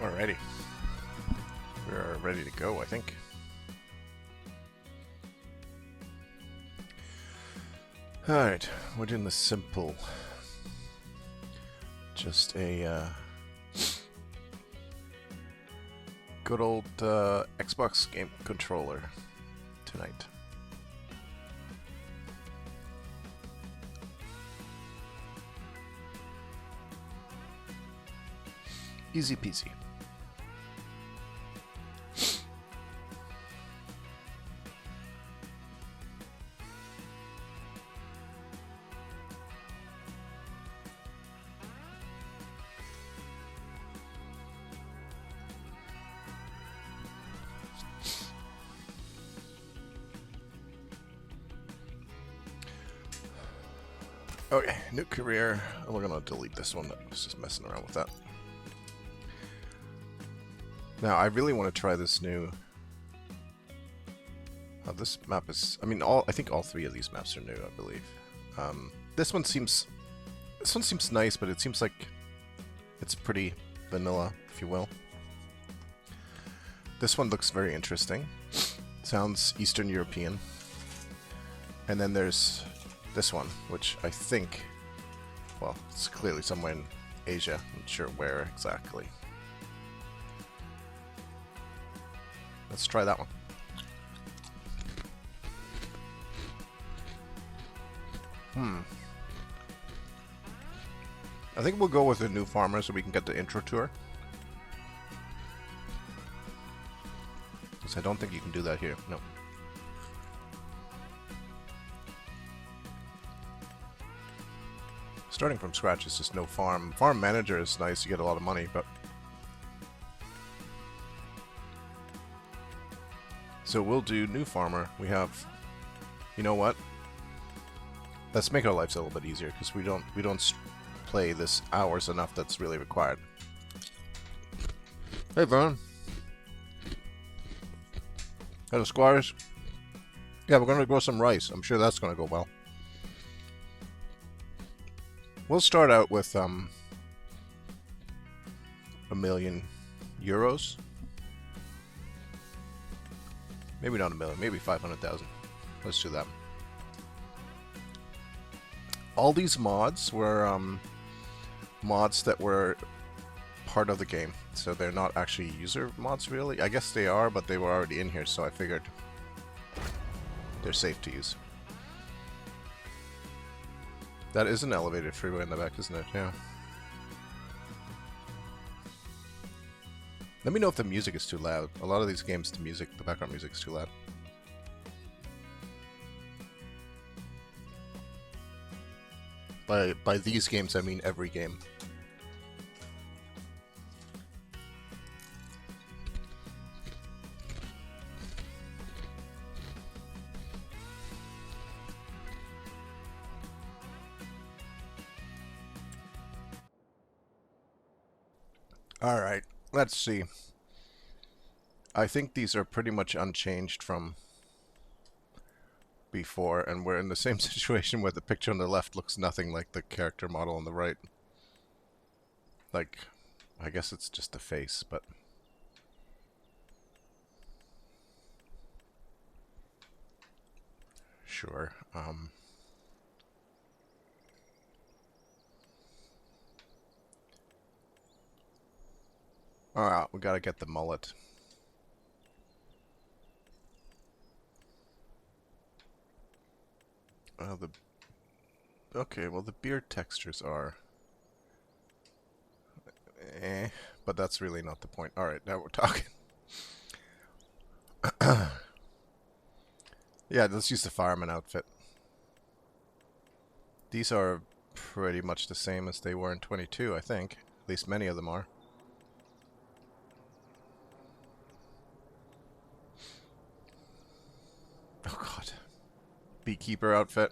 Alrighty. We're ready to go, I think. Alright, we're doing the simple. Just a good old Xbox game controller tonight. Easy peasy. Okay, new career. We're gonna delete this one. I was just messing around with that. Now, I really want to try this new. This map is. I mean, I think all three of these maps are new. I believe. This one seems nice, but it seems like it's pretty vanilla, if you will. This one looks very interesting. Sounds Eastern European. And then there's this one, which I think, well, it's clearly somewhere in Asia. I'm not sure where exactly. Let's try that one. I think we'll go with a new farmer so we can get the intro tour. Because I don't think you can do that here. No. Starting from scratch is just no farm. Farm manager is nice, you get a lot of money, but... So we'll do new farmer. We have... You know what? Let's make our lives a little bit easier, because we don't play this hours enough that's really required. Hey, Vern. Hello, squires. Yeah, we're going to grow some rice. I'm sure that's going to go well. We'll start out with €1 million. Maybe not 1 million, maybe 500,000. Let's do that. All these mods were mods that were part of the game, so they're not actually user mods really. I guess they are, but they were already in here, so I figured they're safe to use. That is an elevated freeway in the back, isn't it? Yeah. Let me know if the music is too loud. A lot of these games, the background music is too loud. By these games, I mean every game. Alright, let's see. I think these are pretty much unchanged from before, and we're in the same situation where the picture on the left looks nothing like the character model on the right. Like, I guess it's just the face, but... Sure. Alright, we gotta get the mullet. Okay, well the beard textures are... but that's really not the point. Alright, now we're talking. Yeah, let's use the fireman outfit. These are pretty much the same as they were in 22, I think. At least many of them are. Oh god. Beekeeper outfit.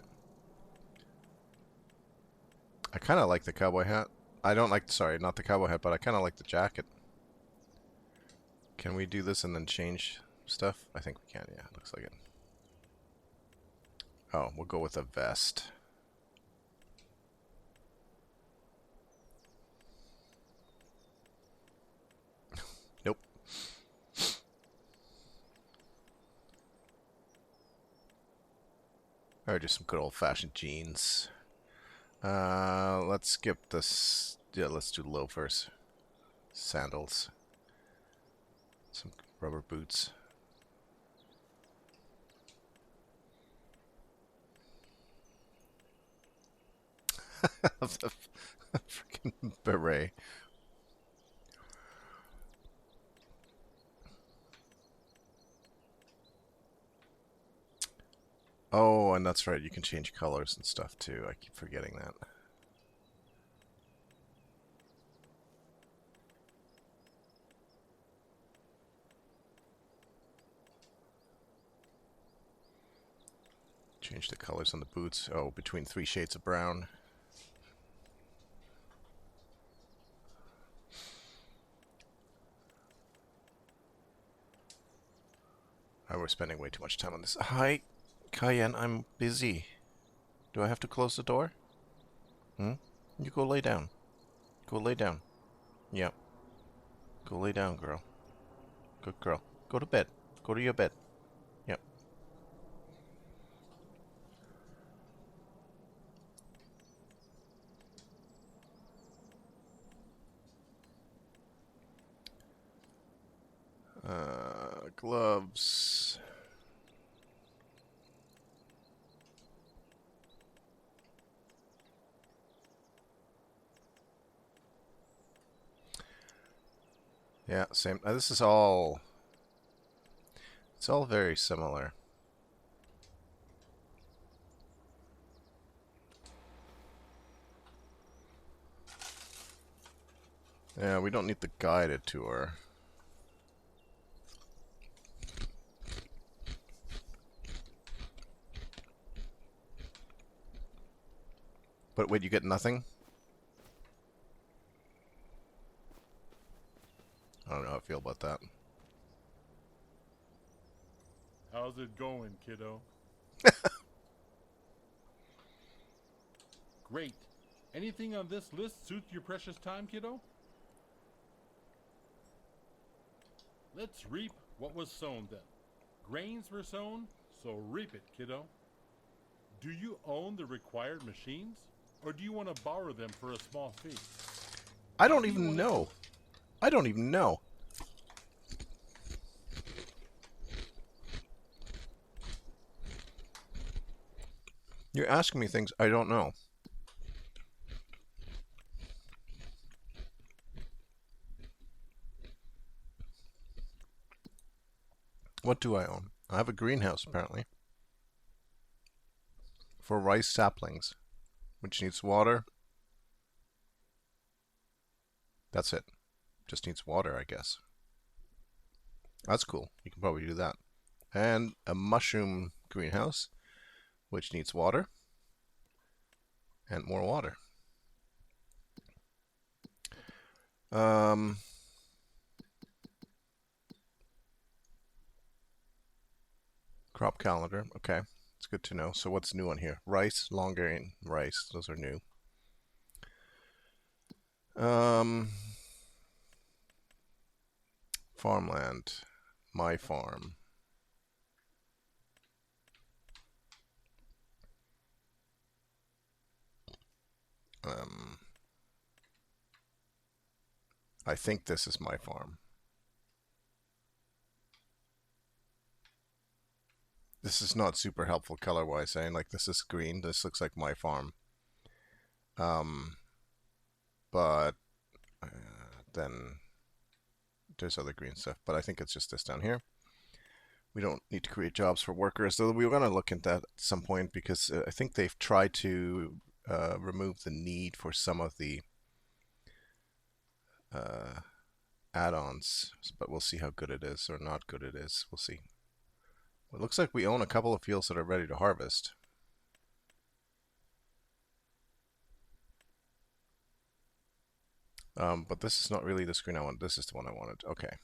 I kind of like the cowboy hat. I don't like, sorry, not the cowboy hat, but I kind of like the jacket. Can we do this and then change stuff? I think we can, yeah, looks like it. Oh, we'll go with a vest. Or just some good old-fashioned jeans. Let's skip this. Yeah, let's do loafers. Sandals. Some rubber boots. The freaking beret. Oh, and that's right, you can change colors and stuff too. I keep forgetting that. Change the colors on the boots. Oh, between 3 shades of brown. Oh, we're spending way too much time on this. Hi, Cayenne, I'm busy. Do I have to close the door? Hmm? You go lay down. Go lay down. Yep. Go lay down, girl. Good girl. Go to bed. Go to your bed. Yep. Gloves. Yeah, same. This is all... It's all very similar. Yeah, we don't need the guided tour. But wait, you get nothing? I don't know how I feel about that. How's it going, kiddo? Great. Anything on this list suit your precious time, kiddo? Let's reap what was sown then. Grains were sown, so reap it, kiddo. Do you own the required machines? Or do you want to borrow them for a small fee? I How don't do you even want to do know. it? I don't even know. You're asking me things I don't know. What do I own? I have a greenhouse, apparently. For rice saplings, which needs water. That's it. Just needs water, I guess. That's cool. You can probably do that. And a mushroom greenhouse, which needs water. And more water. Crop calendar. Okay. It's good to know. So what's new on here? Rice, long grain, rice. Those are new. Farmland. My farm. I think this is my farm. This is not super helpful color-wise, saying like this is green. This looks like my farm. But then there's other green stuff. But I think it's just this down here. We don't need to create jobs for workers, though we were going to look at that at some point because I think they've tried to remove the need for some of the add-ons, but we'll see how good it is or not good it is. We'll see. Well, it looks like we own a couple of fields that are ready to harvest. But this is not really the screen I want. This is the one I wanted. Okay.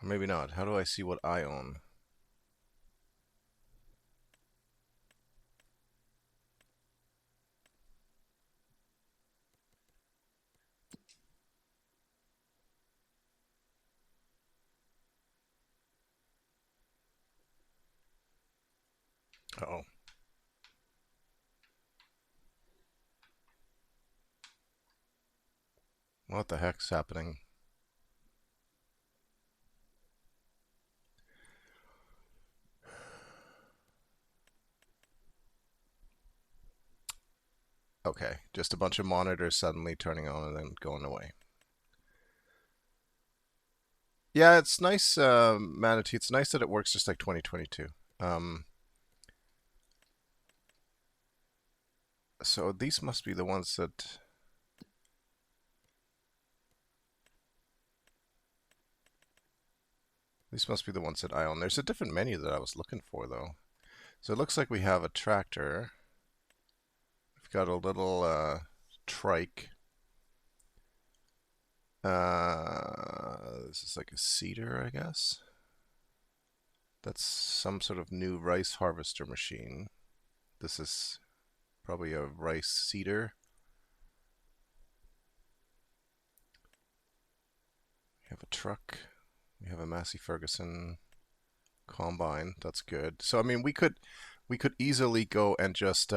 Maybe not. How do I see what I own? Uh-oh. What the heck's happening? Okay, just a bunch of monitors suddenly turning on and then going away. Yeah, it's nice, Manatee. It's nice that it works just like 2022. Um, so these must be the ones that... These must be the ones that I own. There's a different menu that I was looking for, though. So it looks like we have a tractor. We've got a little trike. This is like a seeder, I guess. That's some sort of new rice harvester machine. This is probably a rice seeder. We have a truck. We have a Massey Ferguson combine. That's good. So I mean, we could easily go and just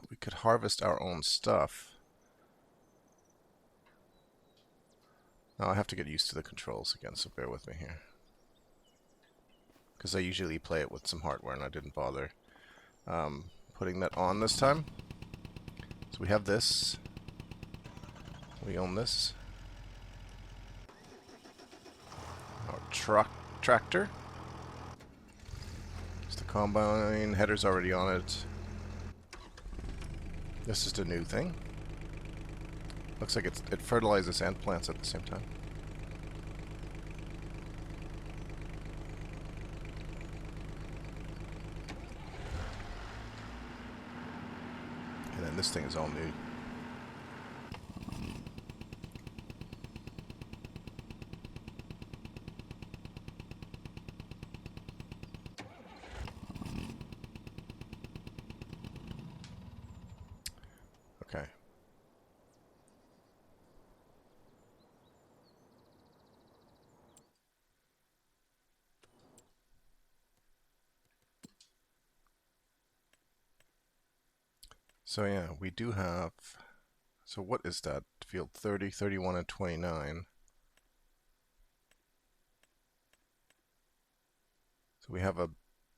we could harvest our own stuff. Now I have to get used to the controls again, so bear with me here. Because I usually play it with some hardware and I didn't bother putting that on this time. So we have this. We own this. Our tractor. It's the combine. Header's already on it. This is the new thing. Looks like it fertilizes and plants at the same time. And then this thing is all new. Okay. So yeah, we do have... So what is that? Field 30, 31, and 29. So we have a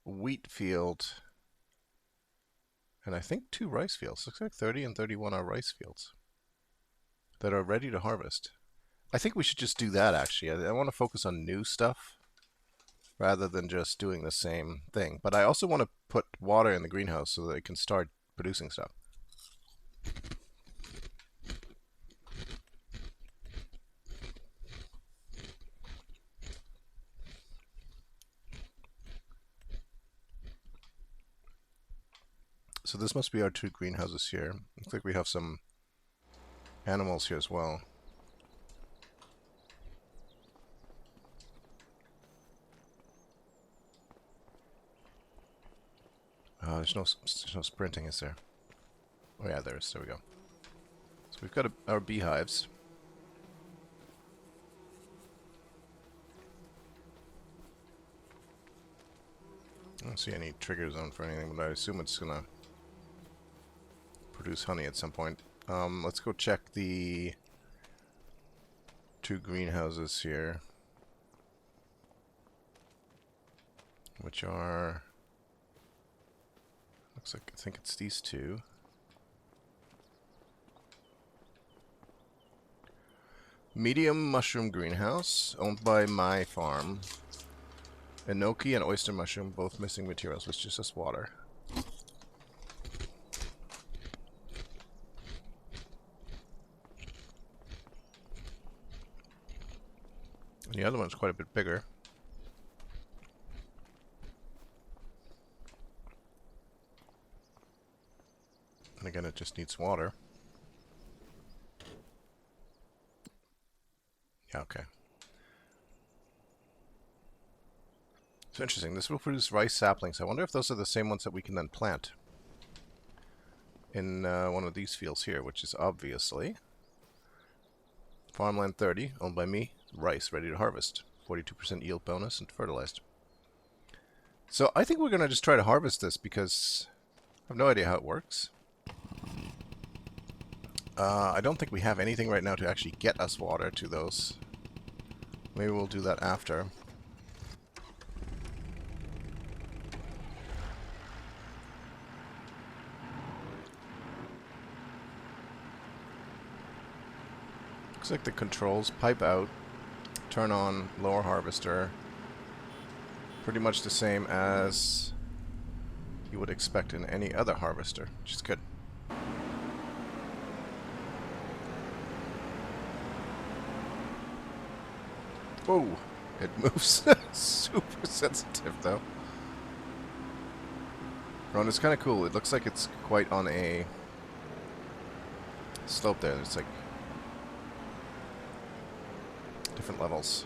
wheat field and I think 2 rice fields. Looks like 30 and 31 are rice fields that are ready to harvest. I think we should just do that, actually. I want to focus on new stuff rather than just doing the same thing. But I also want to put water in the greenhouse so that it can start producing stuff. So this must be our 2 greenhouses here. Looks like we have some animals here as well. There's no sprinting, is there? Oh yeah, there is. There we go. So we've got our beehives. I don't see any trigger zone for anything, but I assume it's gonna produce honey at some point. Let's go check the 2 greenhouses here, which are... Looks like, I think it's these 2. Medium mushroom greenhouse, owned by My Farm. Enoki and oyster mushroom, both missing materials, which is just water. And the other one's quite a bit bigger. And again, it just needs water. Yeah, okay. So interesting. This will produce rice saplings. I wonder if those are the same ones that we can then plant in one of these fields here, which is obviously Farmland 30, owned by me. Rice ready to harvest. 42% yield bonus and fertilized. So I think we're going to just try to harvest this because I have no idea how it works. I don't think we have anything right now to actually get us water to those. Maybe we'll do that after. Looks like the controls pipe out, turn on lower harvester. Pretty much the same as you would expect in any other harvester, which is good. Whoa, it moves super sensitive though. Oh, and it's kind of cool. It looks like it's quite on a slope there. It's like different levels.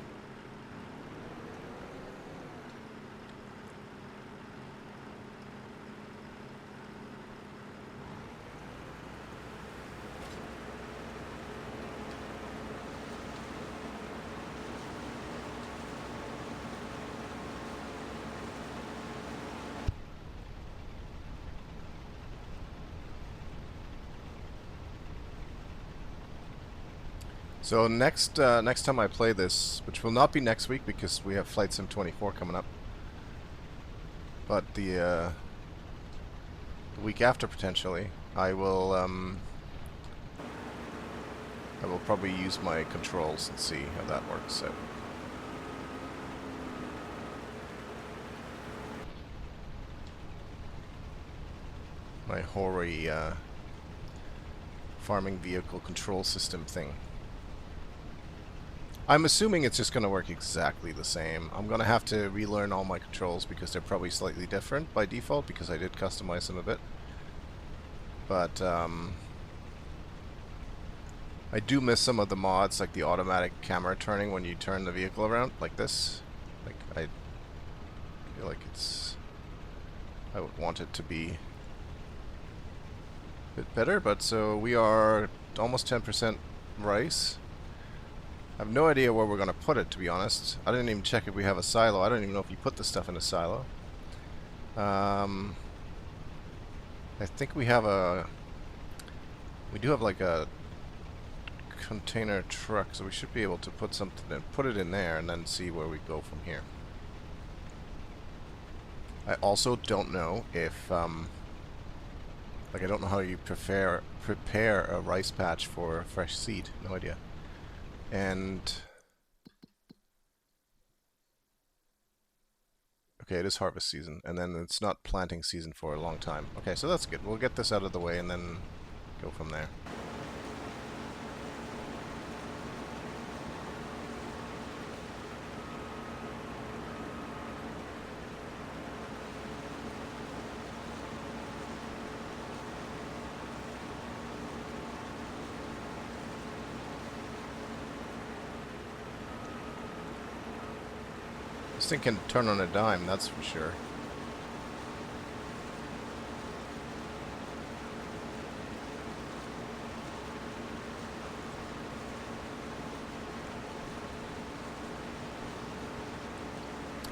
So next time I play this, which will not be next week because we have Flight Sim 24 coming up, but the week after potentially, I will probably use my controls and see how that works. So. My hoary farming vehicle control system thing. I'm assuming it's just going to work exactly the same. I'm going to have to relearn all my controls because they're probably slightly different by default because I did customize them a bit. But I do miss some of the mods, like the automatic camera turning when you turn the vehicle around, like this. Like, I feel like I would want it to be a bit better, but so we are almost 10% rice. I have no idea where we're going to put it, to be honest. I didn't even check if we have a silo. I don't even know if you put the stuff in a silo. I think we have we do have like a container truck, so we should be able to put something in, put it in there and then see where we go from here. I also don't know if like I don't know how you prepare a rice patch for fresh seed. No idea. And okay, it is harvest season, and then it's not planting season for a long time. Okay, so that's good. We'll get this out of the way and then go from there. This thing can turn on a dime, that's for sure.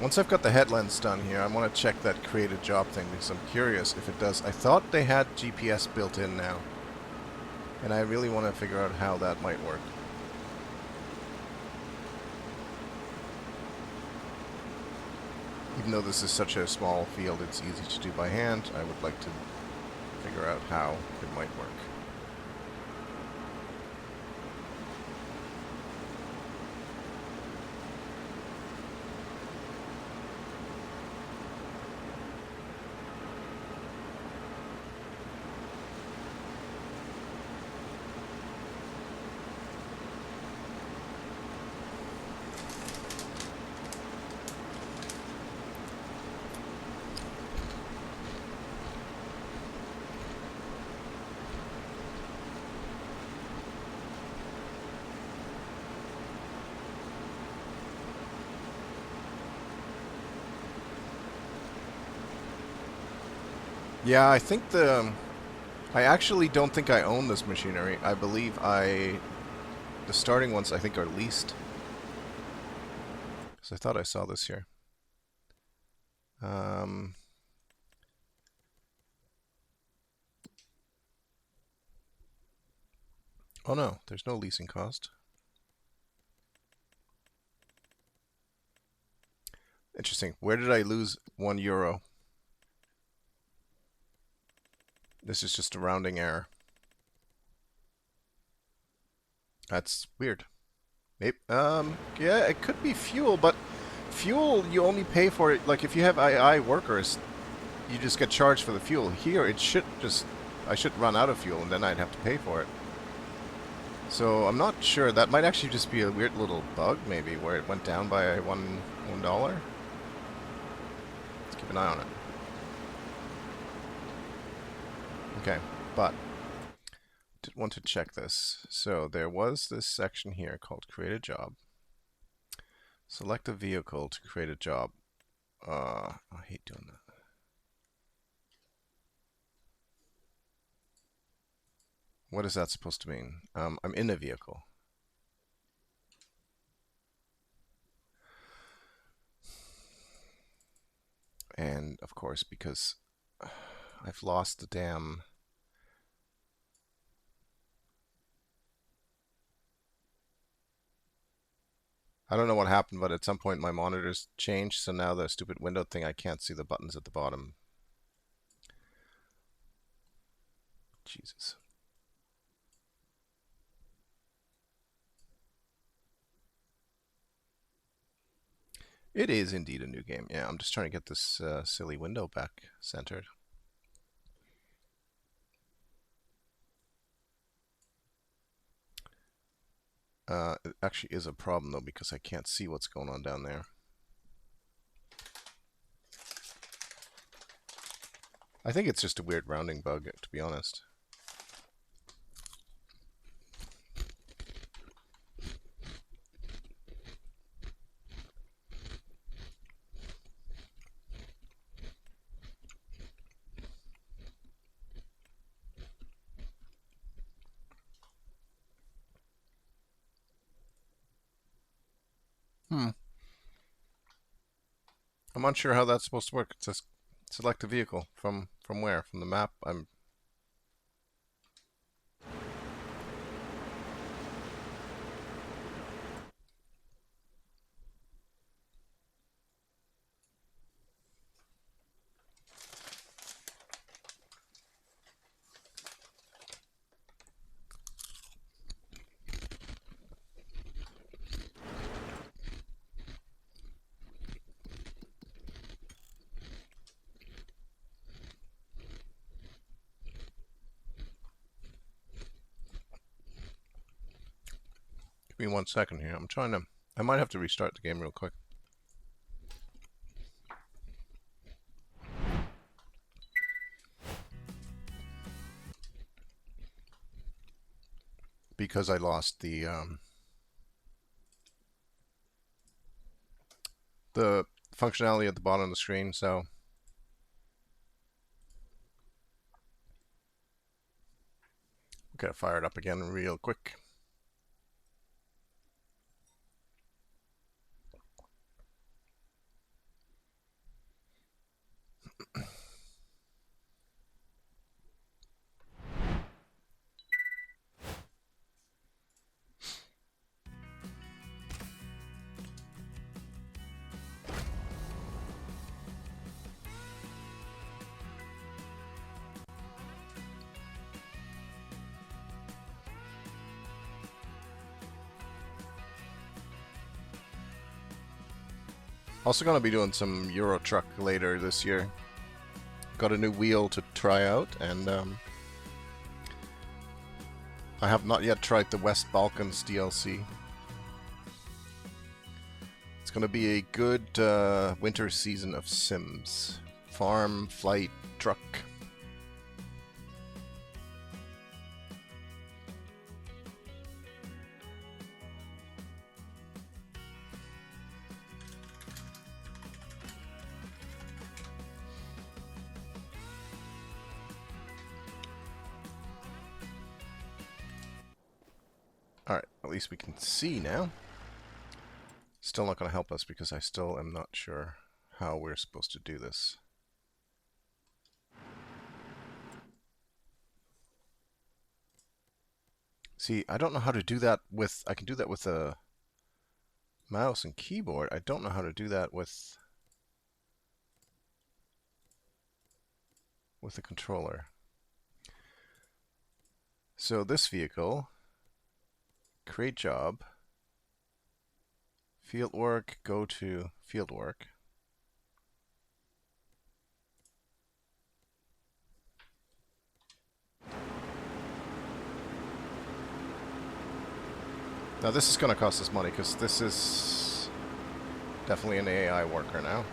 Once I've got the headlands done here, I want to check that create a job thing because I'm curious if it does. I thought they had GPS built in now, and I really want to figure out how that might work. Even though this is such a small field, it's easy to do by hand. I would like to figure out how it might work. Yeah, I think I actually don't think I own this machinery. I believe the starting ones I think are leased. Because I thought I saw this here. Um, oh no, there's no leasing cost. Interesting. Where did I lose €1? This is just a rounding error. That's weird. Maybe, yeah, it could be fuel, but fuel you only pay for it. Like if you have II workers, you just get charged for the fuel. Here, it should just, I should run out of fuel and then I'd have to pay for it. So I'm not sure. That might actually just be a weird little bug, maybe, where it went down by $1. Let's keep an eye on it. Okay, but did want to check this. So there was this section here called Create a Job. Select a vehicle to create a job. I hate doing that. What is that supposed to mean? I'm in a vehicle. And of course, because I've lost the damn... I don't know what happened, but at some point my monitors changed, so now the stupid window thing, I can't see the buttons at the bottom. Jesus. It is indeed a new game. Yeah, I'm just trying to get this silly window back centered. It actually is a problem, though, because I can't see what's going on down there. I think it's just a weird rounding bug, to be honest. I'm unsure how that's supposed to work. It says select a vehicle. From where? From the map? I'm... Give me 1 second here. I'm trying to... I might have to restart the game real quick. Because I lost the functionality at the bottom of the screen, so... Gotta fire it up again real quick. Also going to be doing some Euro Truck later this year. Got a new wheel to try out, and I have not yet tried the West Balkans DLC. It's going to be a good winter season of Sims. Farm, flight, truck. Alright, at least we can see now. Still not going to help us because I still am not sure how we're supposed to do this. See, I don't know how to do that with... I can do that with a mouse and keyboard. I don't know how to do that with a controller. So this vehicle, create job, field work, go to field work. Now this is going to cost us money because this is definitely an AI worker now.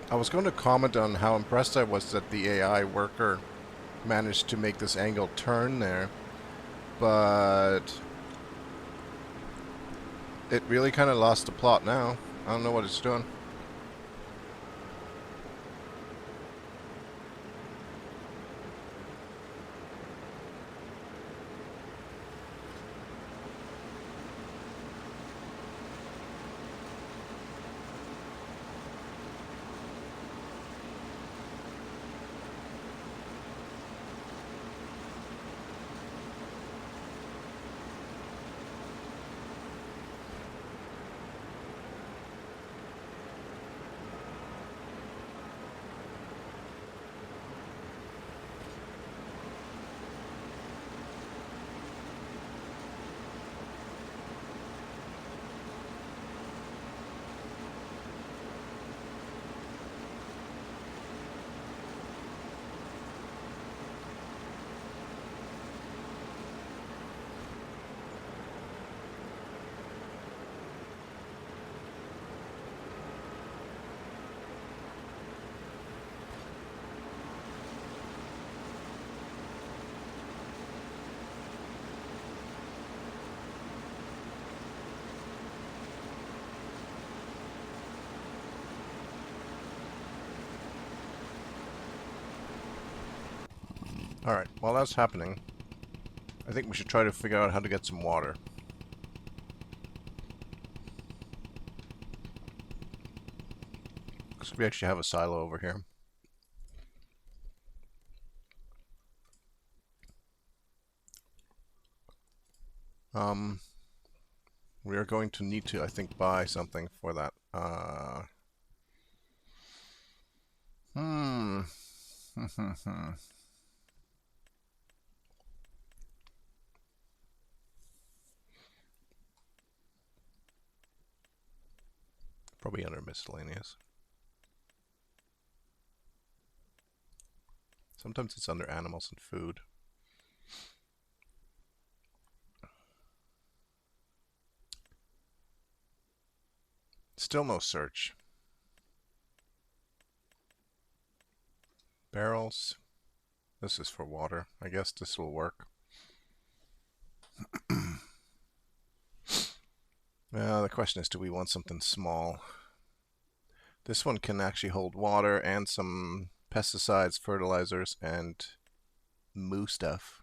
I was going to comment on how impressed I was that the AI worker managed to make this angle turn there, but it really kind of lost the plot now. I don't know what it's doing. Alright, while that's happening, I think we should try to figure out how to get some water. Because we actually have a silo over here. We are going to need to, I think, buy something for that. Probably under miscellaneous. Sometimes it's under animals and food. Still no search. Barrels. This is for water. I guess this will work. The question is, do we want something small? This one can actually hold water and some pesticides, fertilizers, and moo stuff.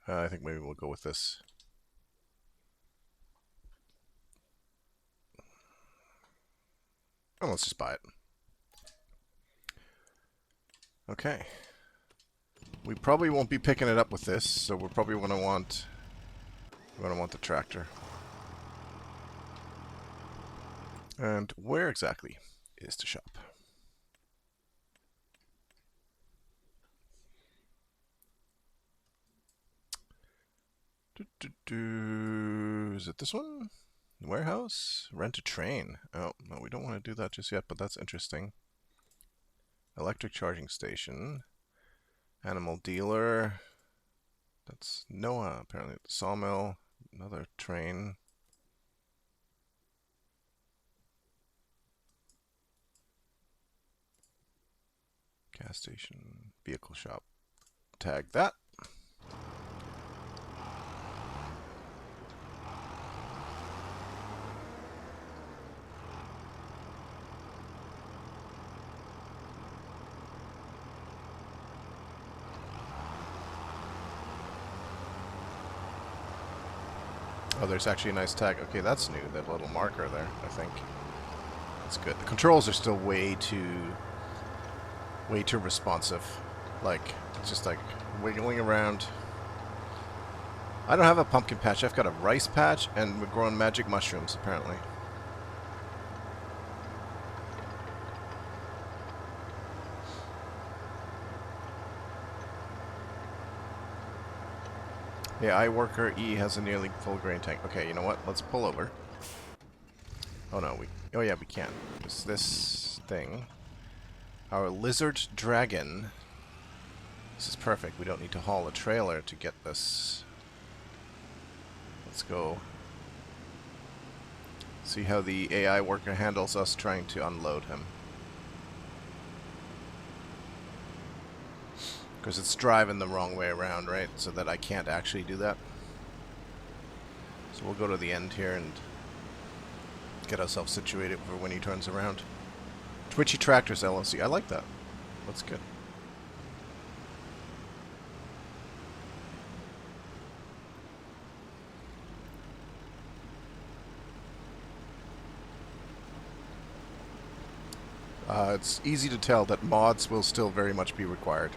I think maybe we'll go with this. Oh, let's just buy it. Okay. We probably won't be picking it up with this, so we're probably going to want the tractor. And where exactly is the shop? Is it this one? Warehouse? Rent a train. Oh, no, we don't want to do that just yet, but that's interesting. Electric charging station. Animal dealer. That's Noah, apparently. Sawmill. Another train. Gas station. Vehicle shop. Tag that. Oh, there's actually a nice tag. Okay, that's new. That little marker there, I think. That's good. The controls are still way too responsive. Like, it's just like wiggling around. I don't have a pumpkin patch. I've got a rice patch, and we're growing magic mushrooms, apparently. Yeah, iWorker E has a nearly full grain tank. Okay, you know what? Let's pull over. Oh no, oh yeah, we can. It's this thing. Our lizard dragon. This is perfect. We don't need to haul a trailer to get this. Let's go. See how the AI worker handles us trying to unload him. Because it's driving the wrong way around, right? So that I can't actually do that. So we'll go to the end here and get ourselves situated for when he turns around. Twitchy Tractors LLC. I like that. That's good. It's easy to tell that mods will still very much be required.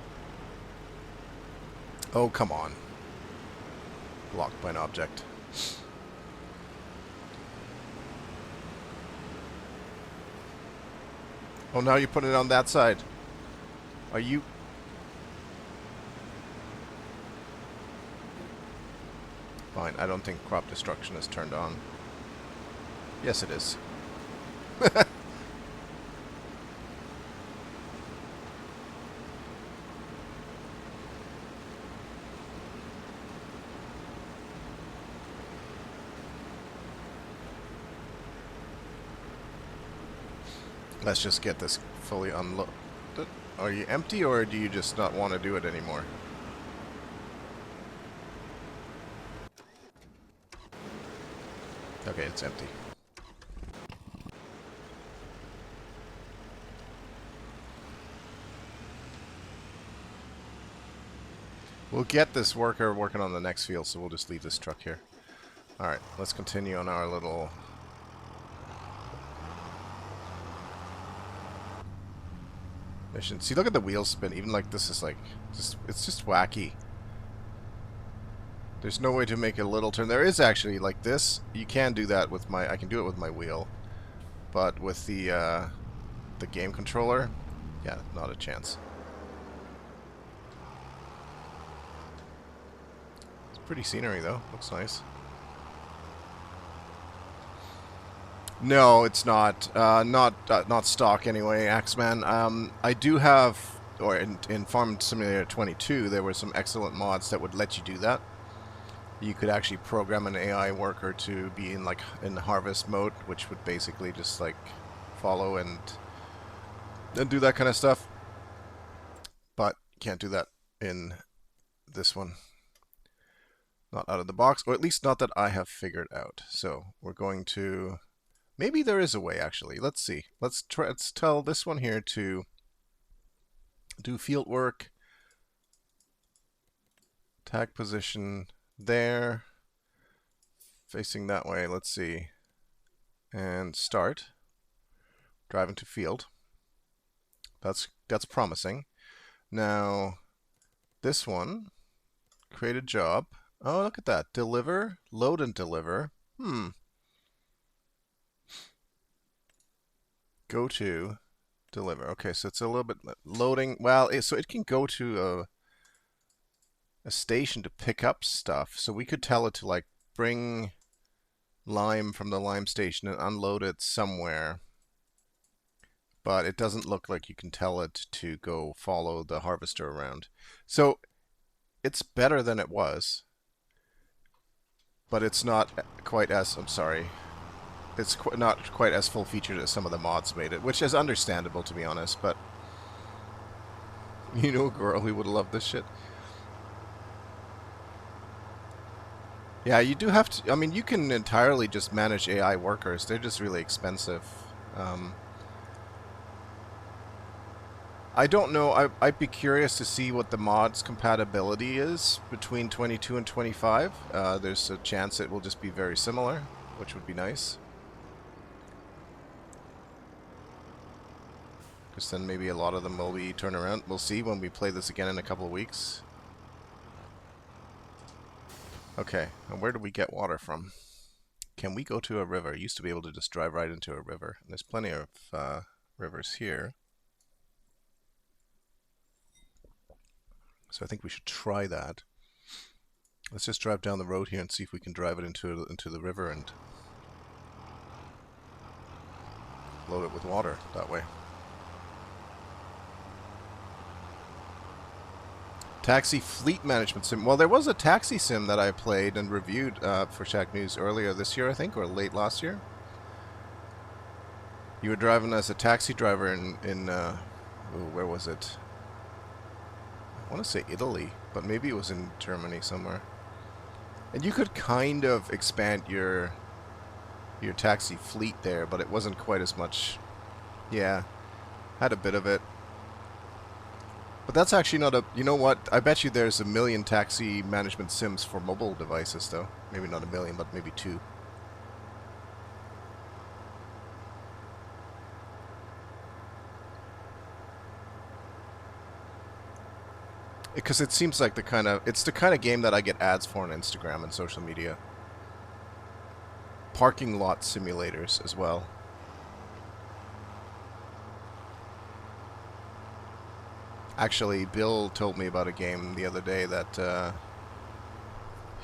Oh, come on. Blocked by an object. Oh, now you put it on that side. Are you... Fine, I don't think crop destruction is turned on. Yes, it is. Let's just get this fully unloaded. Are you empty, or do you just not want to do it anymore? Okay, it's empty. We'll get this worker working on the next field, so we'll just leave this truck here. Alright, let's continue on our little... mission. See, look at the wheels spin. Even like this is like... it's just wacky. There's no way to make a little turn. There is actually, like this, you can do that with my... I can do it with my wheel. But with the game controller, yeah, not a chance. It's pretty scenery though. Looks nice. No, it's not. Not stock anyway, Axeman. I do have, or in Farm Simulator 22, there were some excellent mods that would let you do that. You could actually program an AI worker to be in harvest mode, which would basically just like follow and do that kind of stuff. But you can't do that in this one. Not out of the box, or at least not that I have figured out. So we're going to... maybe there is a way, actually. Let's see. Let's tell this one here to do field work. Tag position there. Facing that way. Let's see. And start. Driving to field. That's promising. Now, this one. Create a job. Oh, look at that. Deliver. Load and deliver. Go to, deliver. Okay, so it's a little bit loading. Well, so it can go to a station to pick up stuff. So we could tell it to like bring lime from the lime station and unload it somewhere. But it doesn't look like you can tell it to go follow the harvester around. So it's better than it was. But it's not quite as, I'm sorry. It's not quite as full-featured as some of the mods made it, which is understandable, to be honest, but... you know a girl who would love this shit. Yeah, you do have to... I mean, you can entirely just manage AI workers. They're just really expensive. I don't know. I'd be curious to see what the mod's compatibility is between 22 and 25. There's a chance it will just be very similar, which would be nice. Because then maybe a lot of them will be turned around. We'll see when we play this again in a couple of weeks. Okay, and where do we get water from? Can we go to a river? I used to be able to just drive right into a river. And there's plenty of rivers here. So I think we should try that. Let's just drive down the road here and see if we can drive it into the river and load it with water that way. Taxi fleet management sim. Well, there was a taxi sim that I played and reviewed for Shacknews earlier this year, I think, or late last year. You were driving as a taxi driver in where was it? I want to say Italy, but maybe it was in Germany somewhere. And you could kind of expand your taxi fleet there, but it wasn't quite as much. Yeah, had a bit of it. But that's actually not a... you know what? I bet you there's a million taxi management sims for mobile devices, though. Maybe not a million, but maybe 2. Because it seems like it's the kind of game that I get ads for on Instagram and social media. Parking lot simulators as well. Actually, Bill told me about a game the other day that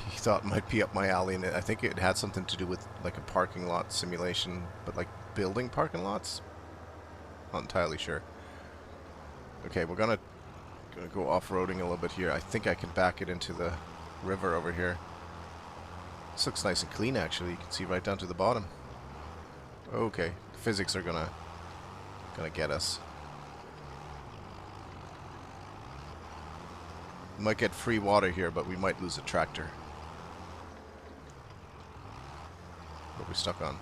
he thought might be up my alley, and I think it had something to do with like a parking lot simulation, but like building parking lots? Not entirely sure. Okay, we're gonna go off-roading a little bit here. I think I can back it into the river over here. This looks nice and clean, actually. You can see right down to the bottom. Okay, physics are gonna get us. We might get free water here, but we might lose a tractor. What are we stuck on?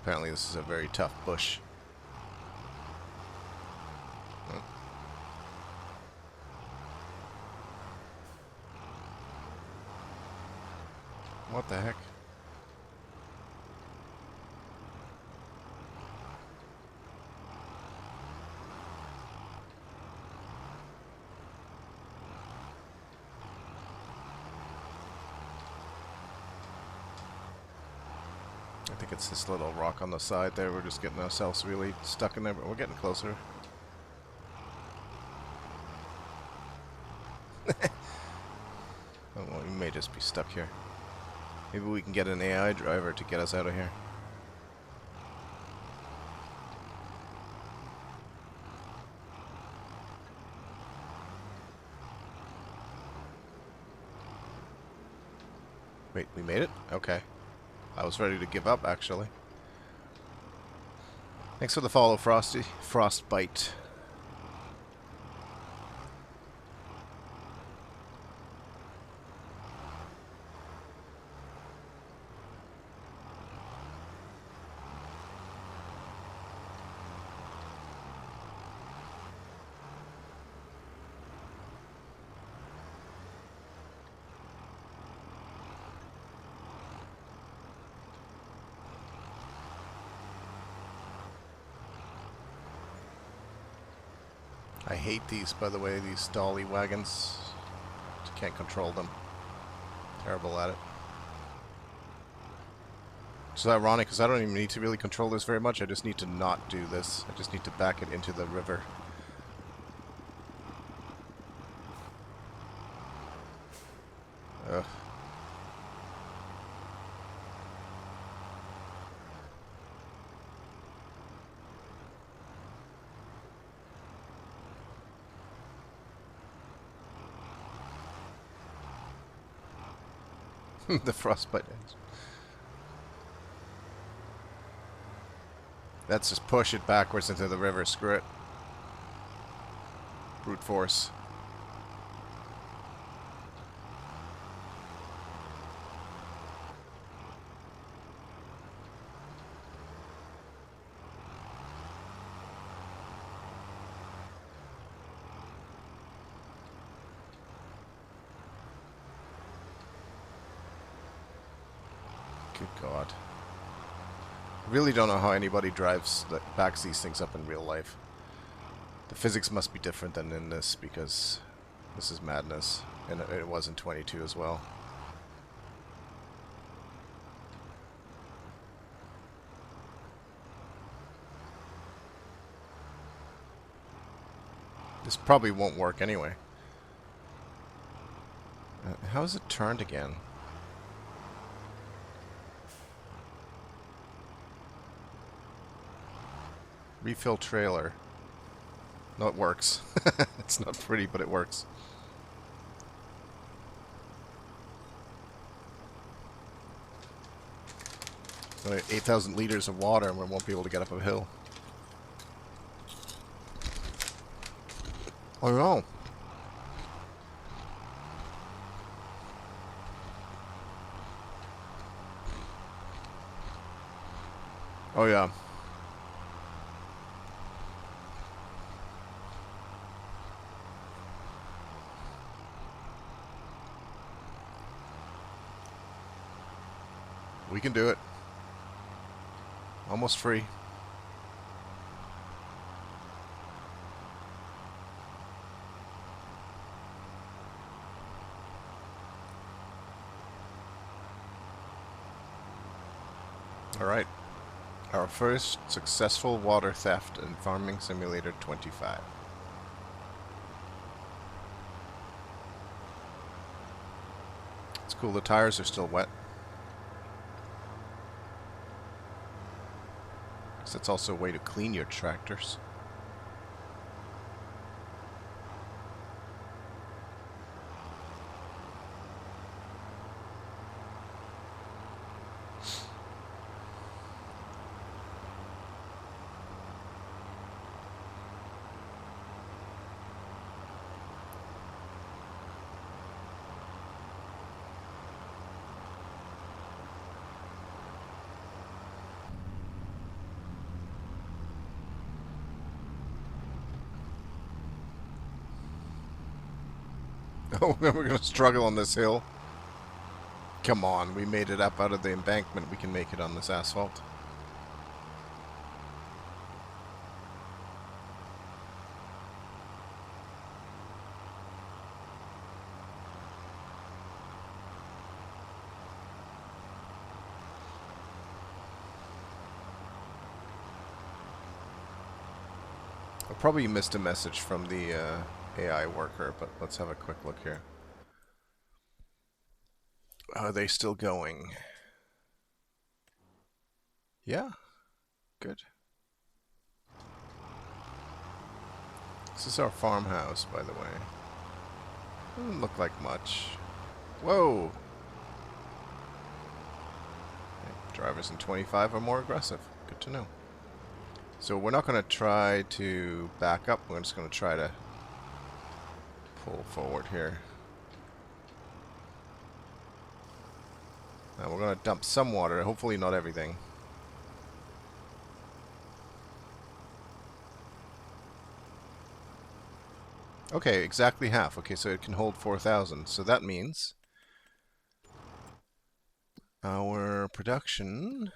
Apparently this is a very tough bush. Oh. What the heck? I think it's this little rock on the side there. We're just getting ourselves really stuck in there, but we're getting closer. Oh, well, we may just be stuck here. Maybe we can get an AI driver to get us out of here. Wait, we made it? Okay. I was ready to give up, actually. Thanks for the follow, Frosty. Frostbite. I hate these, by the way, these dolly wagons. Just can't control them. Terrible at it. Which is ironic, because I don't even need to really control this very much. I just need to not do this. I just need to back it into the river. Ugh. The frostbite ends. Let's just push it backwards into the river. Screw it. Brute force. Good God. I really don't know how anybody backs these things up in real life. The physics must be different than in this, because this is madness. And it was in 22 as well. This probably won't work anyway. How is it turned again? Refill trailer. No, it works. It's not pretty, but it works. Only 8,000 liters of water and we won't be able to get up a hill. Oh no. Oh yeah. We can do it. Almost free. Alright. Our first successful water theft in Farming Simulator 25. It's cool, the tires are still wet. That's also a way to clean your tractors. Oh, we're gonna struggle on this hill. Come on, we made it up out of the embankment. We can make it on this asphalt. I probably missed a message from the AI worker, but let's have a quick look here. Are they still going? Yeah, good. This is our farmhouse, by the way. Doesn't look like much. Whoa! Okay, drivers in 25 are more aggressive. Good to know. So we're not going to try to back up. We're just going to try to pull forward here. Now we're going to dump some water, hopefully not everything. Okay, exactly half. Okay, so it can hold 4,000. So that means our production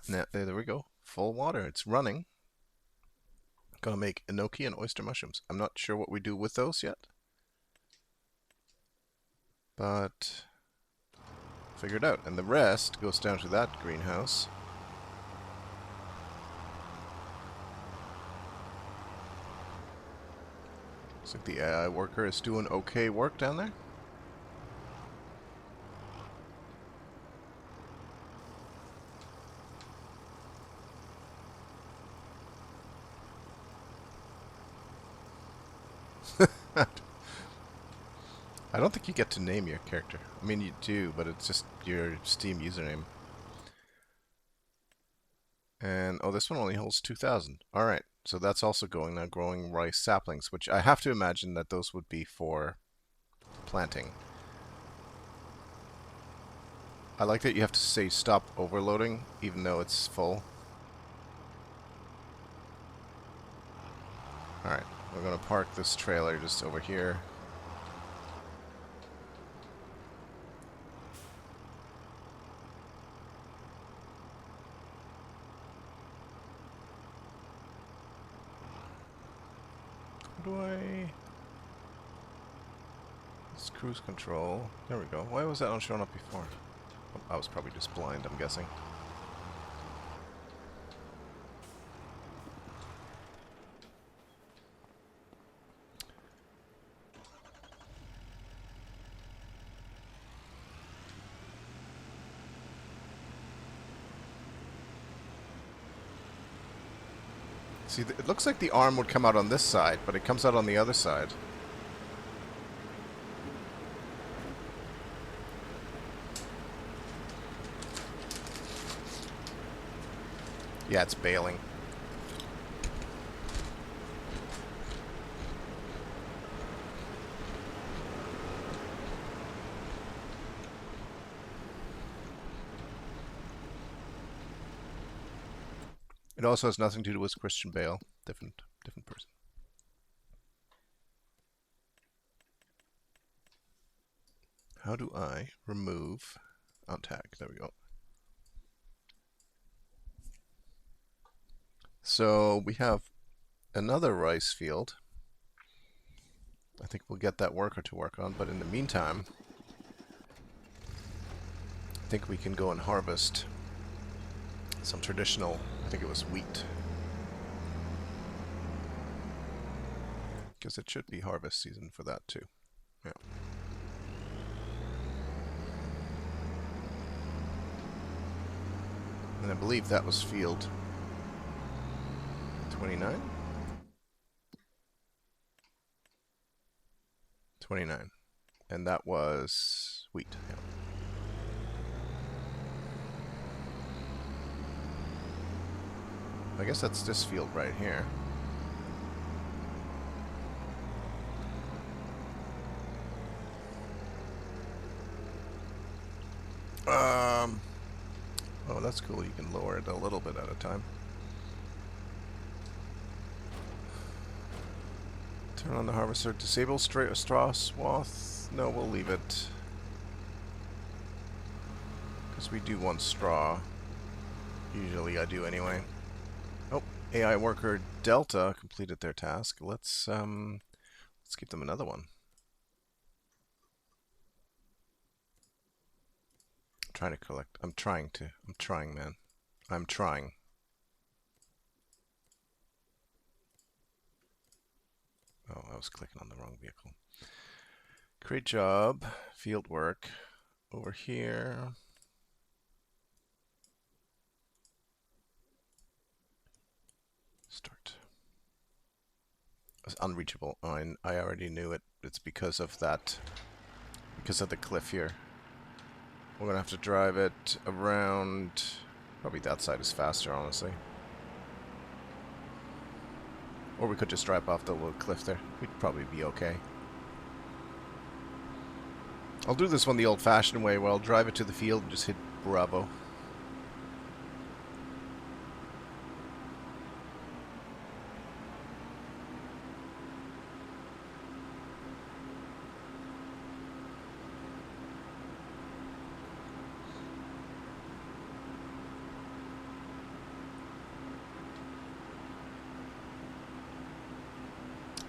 there we go. Full water. It's running. Gonna make enoki and oyster mushrooms. I'm not sure what we do with those yet, but figure it out. And the rest goes down to that greenhouse. Looks like the AI worker is doing okay work down there. I don't think you get to name your character. I mean, you do, but it's just your Steam username. And, oh, this one only holds 2,000. Alright, so that's also going now, growing rice saplings, which I have to imagine that those would be for planting. I like that you have to say stop overloading, even though it's full. Alright, we're going to park this trailer just over here. How do I... It's cruise control. There we go. Why was that not showing up before? Oh, I was probably just blind, I'm guessing. See, it looks like the arm would come out on this side, but it comes out on the other side. Yeah, it's bailing. It also has nothing to do with Christian Bale. Different person. How do I remove untag? There we go. So we have another rice field. I think we'll get that worker to work on, but in the meantime, I think we can go and harvest some traditional, I think it was wheat. Because it should be harvest season for that too. Yeah. And I believe that was field 29? 29. And that was wheat. Yeah. I guess that's this field right here. Oh, that's cool. You can lower it a little bit at a time. Turn on the harvester. Disable straw swath. No, we'll leave it. Because we do want straw. Usually I do anyway. Oh, AI worker Delta completed their task. Let's give them another one. I'm trying to collect. I'm trying, man. I'm trying. Oh, I was clicking on the wrong vehicle. Create job, field work. Over here. Start. It's unreachable. I already knew it. It's because of that. Because of the cliff here. We're gonna have to drive it around. Probably that side is faster, honestly. Or we could just drive off the little cliff there. We'd probably be okay. I'll do this one the old-fashioned way, where I'll drive it to the field and just hit Bravo.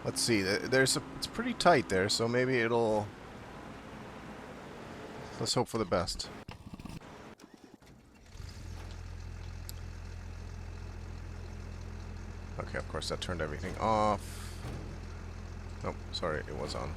Let's see. It's pretty tight there, so maybe it'll. Let's hope for the best. Okay, of course that turned everything off. Oh, sorry, it was on.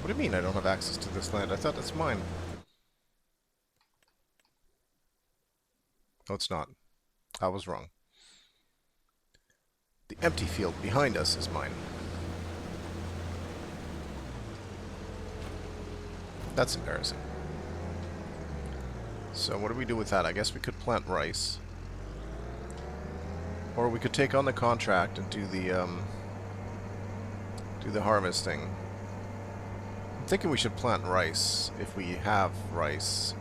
What do you mean I don't have access to this land? I thought that's mine. No, it's not. I was wrong. The empty field behind us is mine. That's embarrassing. So what do we do with that? I guess we could plant rice. Or we could take on the contract and do the harvesting. I'm thinking we should plant rice if we have rice.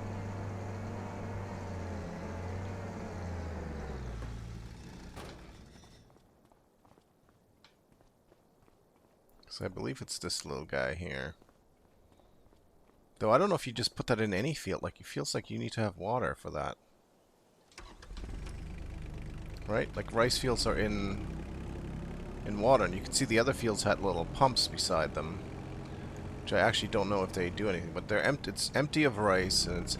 So I believe it's this little guy here. Though I don't know if you just put that in any field. Like, it feels like you need to have water for that. Right? Like, rice fields are in water, and you can see the other fields had little pumps beside them. Which I actually don't know if they do anything, but they're empty. It's empty of rice, and it's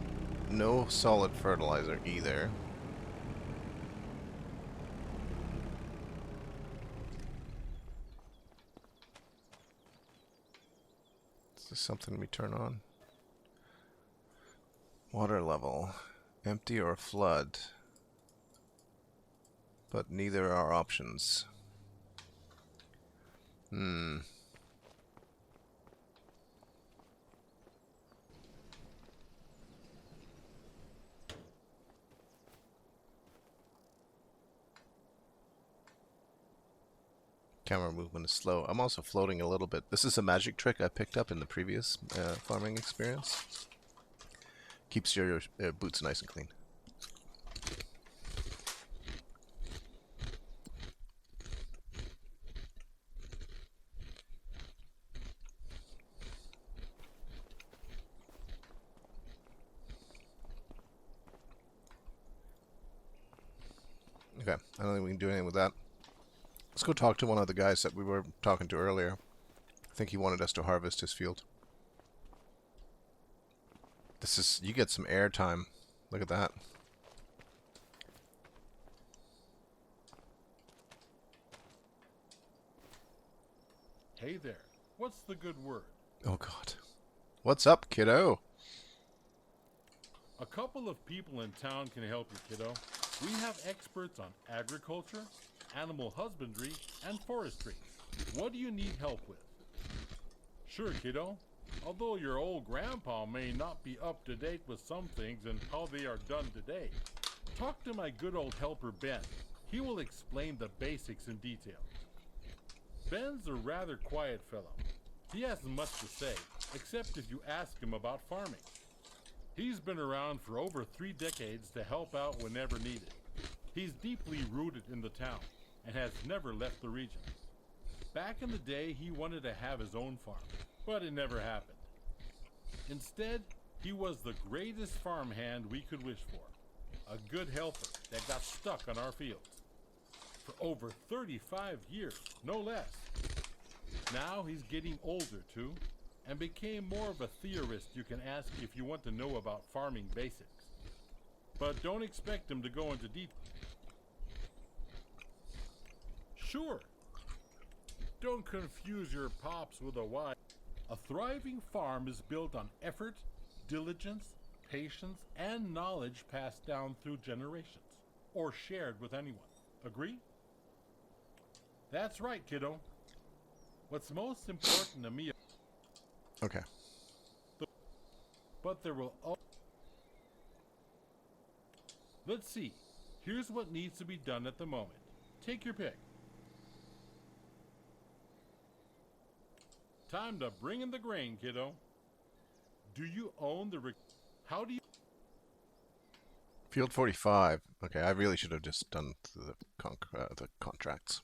no solid fertilizer either. Is this something we turn on? Water level. Empty or flood. But neither are options. Camera movement is slow. I'm also floating a little bit. This is a magic trick I picked up in the previous farming experience. Keeps your boots nice and clean. Okay, I don't think we can do anything with that. Let's go talk to one of the guys that we were talking to earlier. I think he wanted us to harvest his field. This is... you get some air time. Look at that. Hey there. What's the good word? Oh god. What's up, kiddo? A couple of people in town can help you, kiddo. We have experts on agriculture, animal husbandry, and forestry. What do you need help with? Sure, kiddo. Although your old grandpa may not be up to date with some things and how they are done today, talk to my good old helper Ben. He will explain the basics in detail. Ben's a rather quiet fellow. He hasn't much to say, except if you ask him about farming. He's been around for over 3 decades to help out whenever needed. He's deeply rooted in the town and has never left the region. Back in the day, he wanted to have his own farm, but it never happened. Instead, he was the greatest farmhand we could wish for. A good helper that got stuck on our fields. For over 35 years, no less. Now he's getting older too, and became more of a theorist you can ask if you want to know about farming basics. But don't expect him to go into detail. Sure. Don't confuse your pops with a wife. A thriving farm is built on effort, diligence, patience, and knowledge passed down through generations, or shared with anyone. Agree? That's right, kiddo. What's most important to me... Okay. But there will... Let's see. Here's what needs to be done at the moment. Take your pick. Time to bring in the grain, kiddo. Do you own the... How do you... Field 45. Okay, I really should have just done the contracts.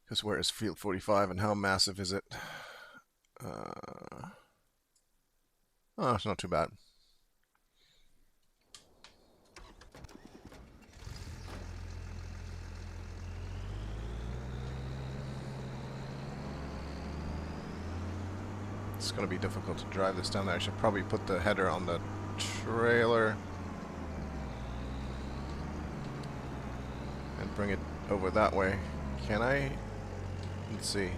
Because where is Field 45 and how massive is it? Oh, it's not too bad. It's going to be difficult to drive this down there. I should probably put the header on the trailer and bring it over that way. Can I? Let's see.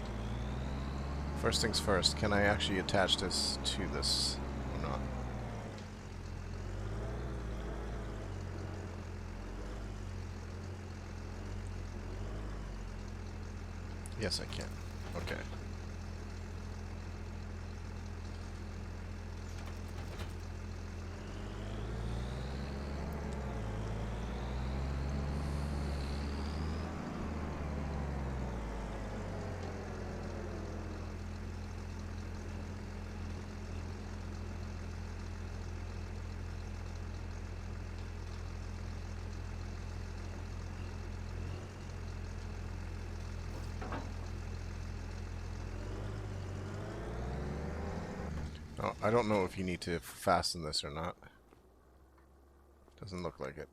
First things first, can I actually attach this to this or not? Yes, I can. Okay. Oh, I don't know if you need to fasten this or not. Doesn't look like it.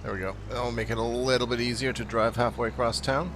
There we go. That'll make it a little bit easier to drive halfway across town.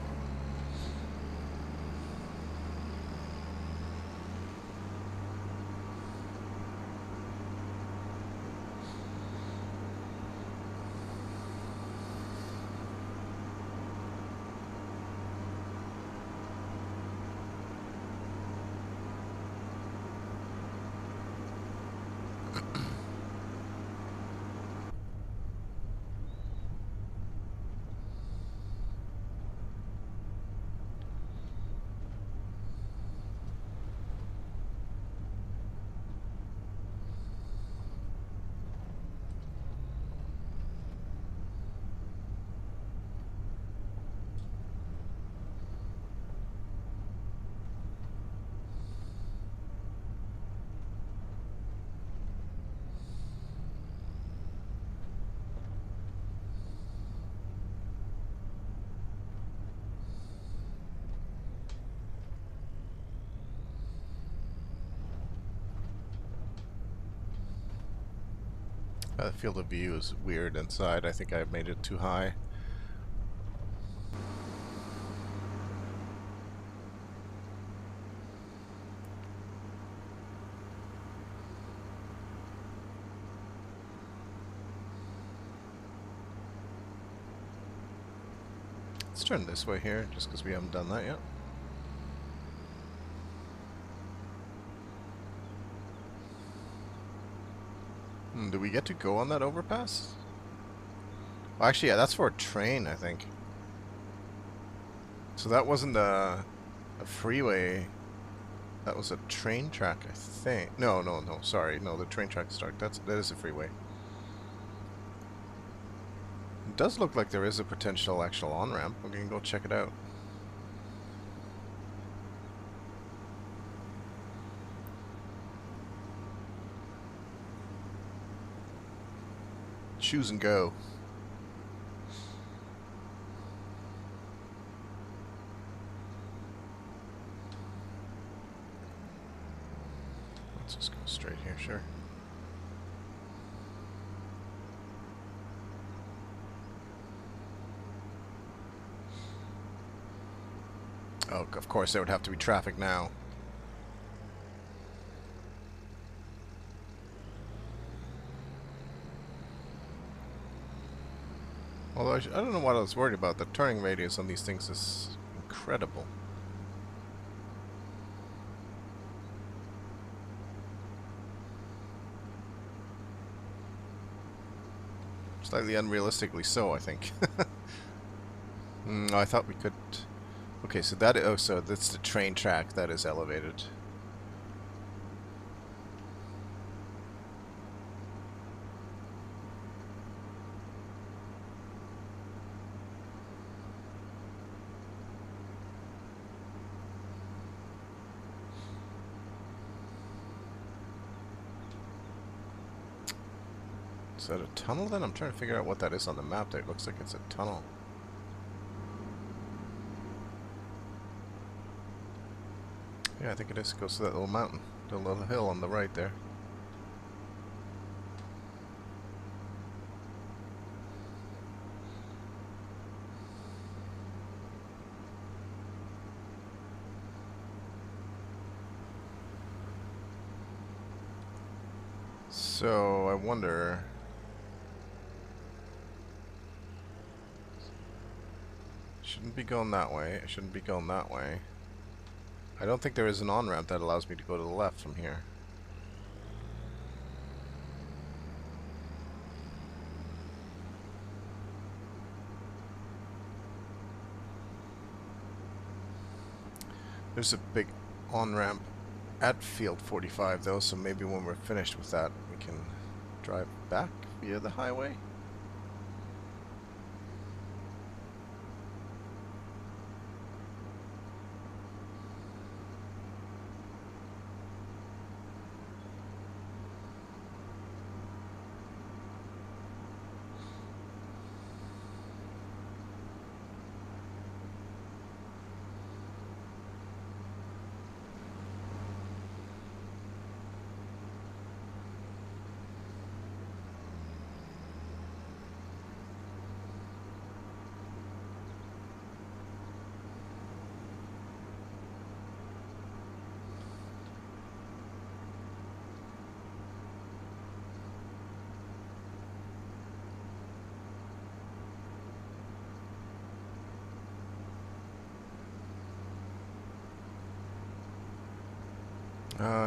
I feel the view is weird inside. I think I made it too high. Let's turn this way here, just because we haven't done that yet. Do we get to go on that overpass? Well, actually, yeah, that's for a train, I think. So that wasn't a freeway. That was a train track, I think. No, no, no. Sorry, no. The train track start. That is a freeway. It does look like there is a potential actual on-ramp. We can go check it out. Choose and go. Let's just go straight here, sure. Oh, of course, there would have to be traffic now. Although I don't know what I was worried about. The turning radius on these things is incredible. Slightly unrealistically so, I think. I thought we could... Okay, so that... Oh, so that's the train track that is elevated. Is that a tunnel then? I'm trying to figure out what that is on the map there. It looks like it's a tunnel. Yeah, I think it is. It goes to that little mountain. The little hill on the right there. So, I wonder... Shouldn't be going that way. I shouldn't be going that way. I don't think there is an on-ramp that allows me to go to the left from here. There's a big on-ramp at Field 45 though, so maybe when we're finished with that we can drive back via the highway.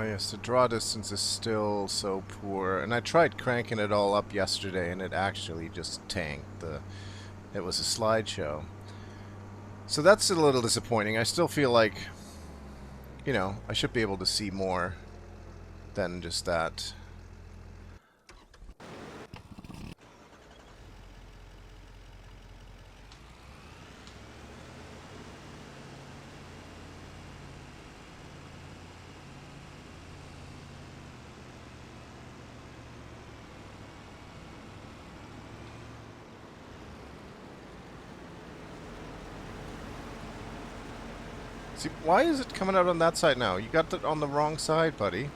Yes, the draw distance is still so poor. And I tried cranking it all up yesterday, and it actually just tanked. It was a slideshow. So that's a little disappointing. I still feel like, you know, I should be able to see more than just that. See, why is it coming out on that side now? You got it on the wrong side, buddy.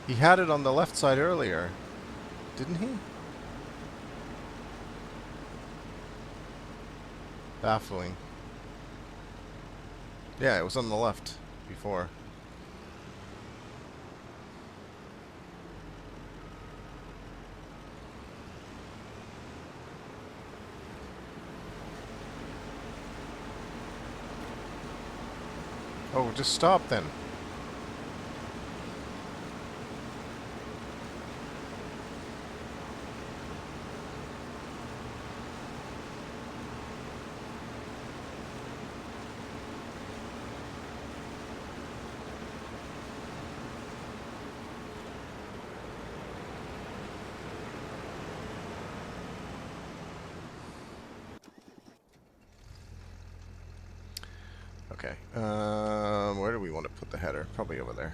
He had it on the left side earlier. Didn't he? Baffling. Yeah, it was on the left before. Oh, just stop then. Okay. Where do we want to put the header? Probably over there.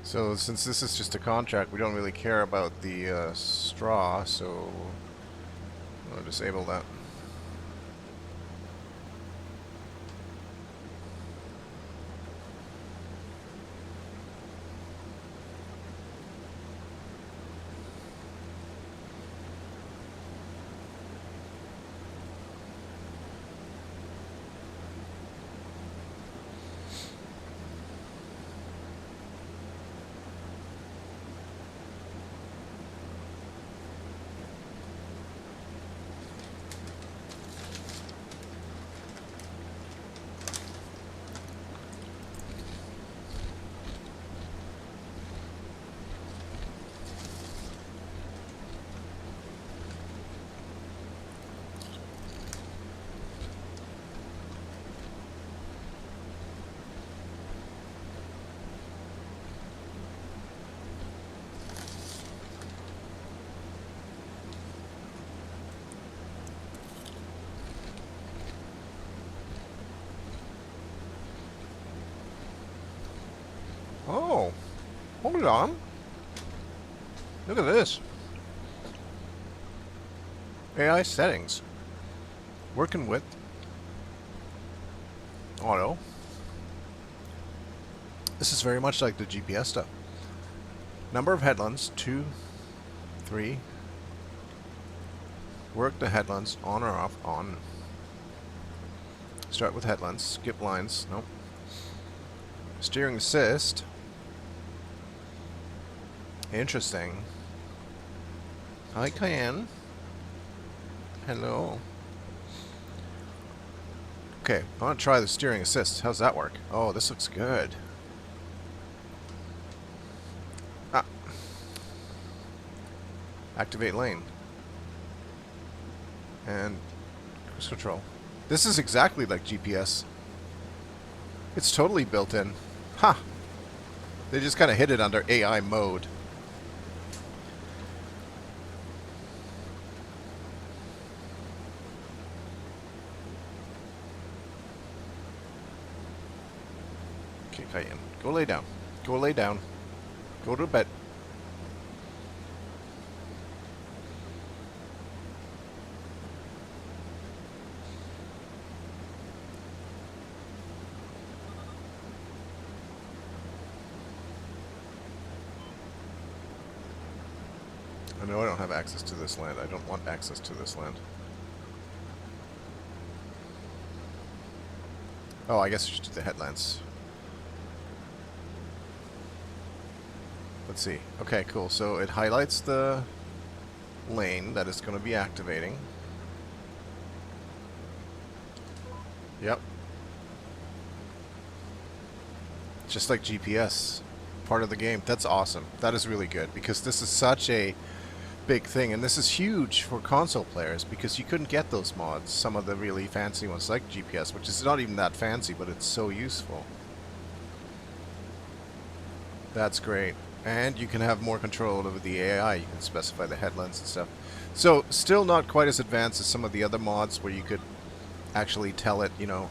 So since this is just a contract, we don't really care about the straw, so I'm going to disable that. Oh, hold on. Look at this. AI settings. Working with auto. This is very much like the GPS stuff. Number of headlands, 2, 3. Work the headlands, on or off, on. Start with headlands, skip lines, nope. Steering assist. Interesting. Hi, Cayenne. Hello. Okay, I want to try the steering assist. How's that work? Oh, this looks good. Ah. Activate lane. And cruise control. This is exactly like GPS. It's totally built in. Ha! They just kind of hid it under AI mode. Okay, Cayenne. Go lay down. Go lay down. Go to bed. I know I don't have access to this land. I don't want access to this land. Oh, I guess I should do the headlands. Let's see. Okay, cool. So it highlights the lane that it's going to be activating. Yep. Just like GPS. Part of the game. That's awesome. That is really good because this is such a big thing, and this is huge for console players because you couldn't get those mods, some of the really fancy ones like GPS, which is not even that fancy, but it's so useful. That's great. And you can have more control over the AI. You can specify the headlands and stuff. So still not quite as advanced as some of the other mods where you could actually tell it, you know,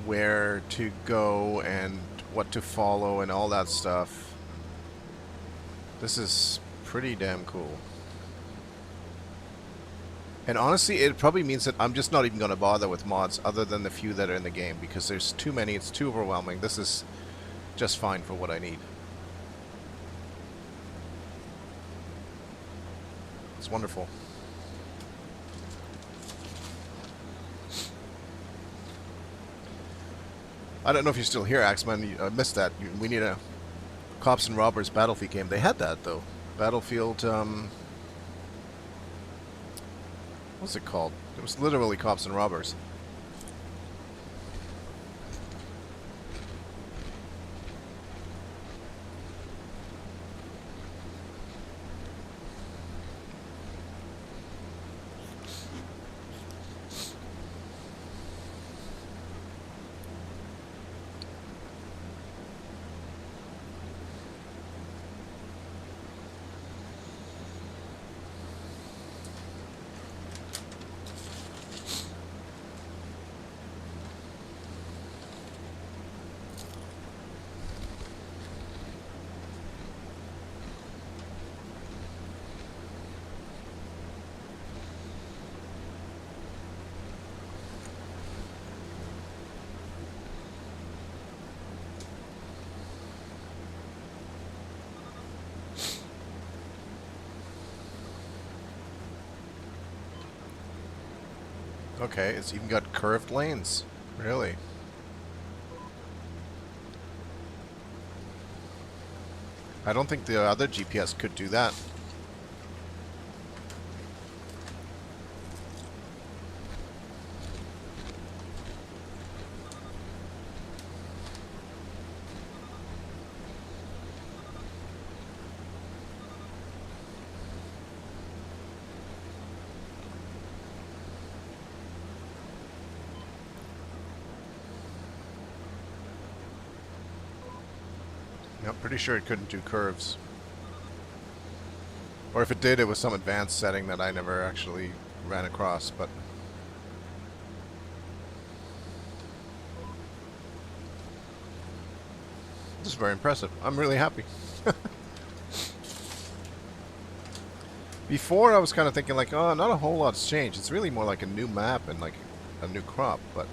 where to go and what to follow and all that stuff. This is pretty damn cool. And honestly, it probably means that I'm just not even going to bother with mods other than the few that are in the game because there's too many, it's too overwhelming. This is just fine for what I need. It's wonderful. I don't know if you're still here, Axeman. I missed that. We need a Cops and Robbers Battlefield game. They had that, though. Battlefield, what's it called? It was literally Cops and Robbers. Okay, it's even got curved lanes. Really? I don't think the other GPS could do that. I'm pretty sure it couldn't do curves. Or if it did, it was some advanced setting that I never actually ran across, but... This is very impressive. I'm really happy. Before, I was kind of thinking like, oh, not a whole lot's changed. It's really more like a new map and like a new crop, but...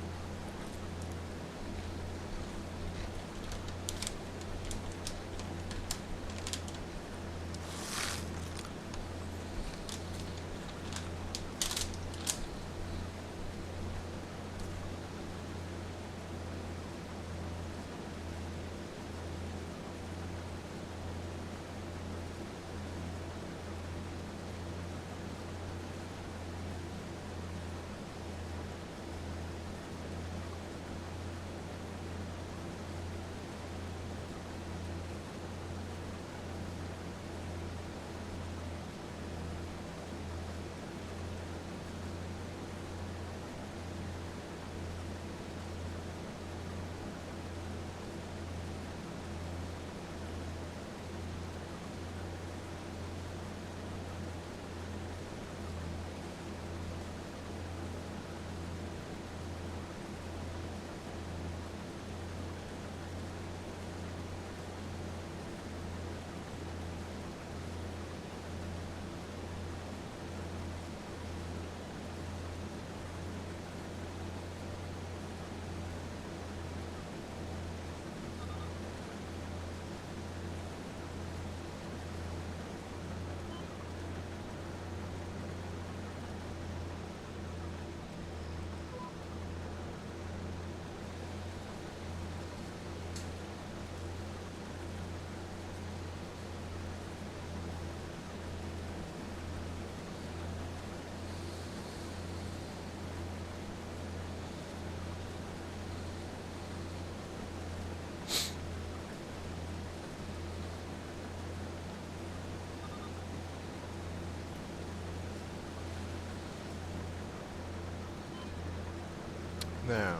Now,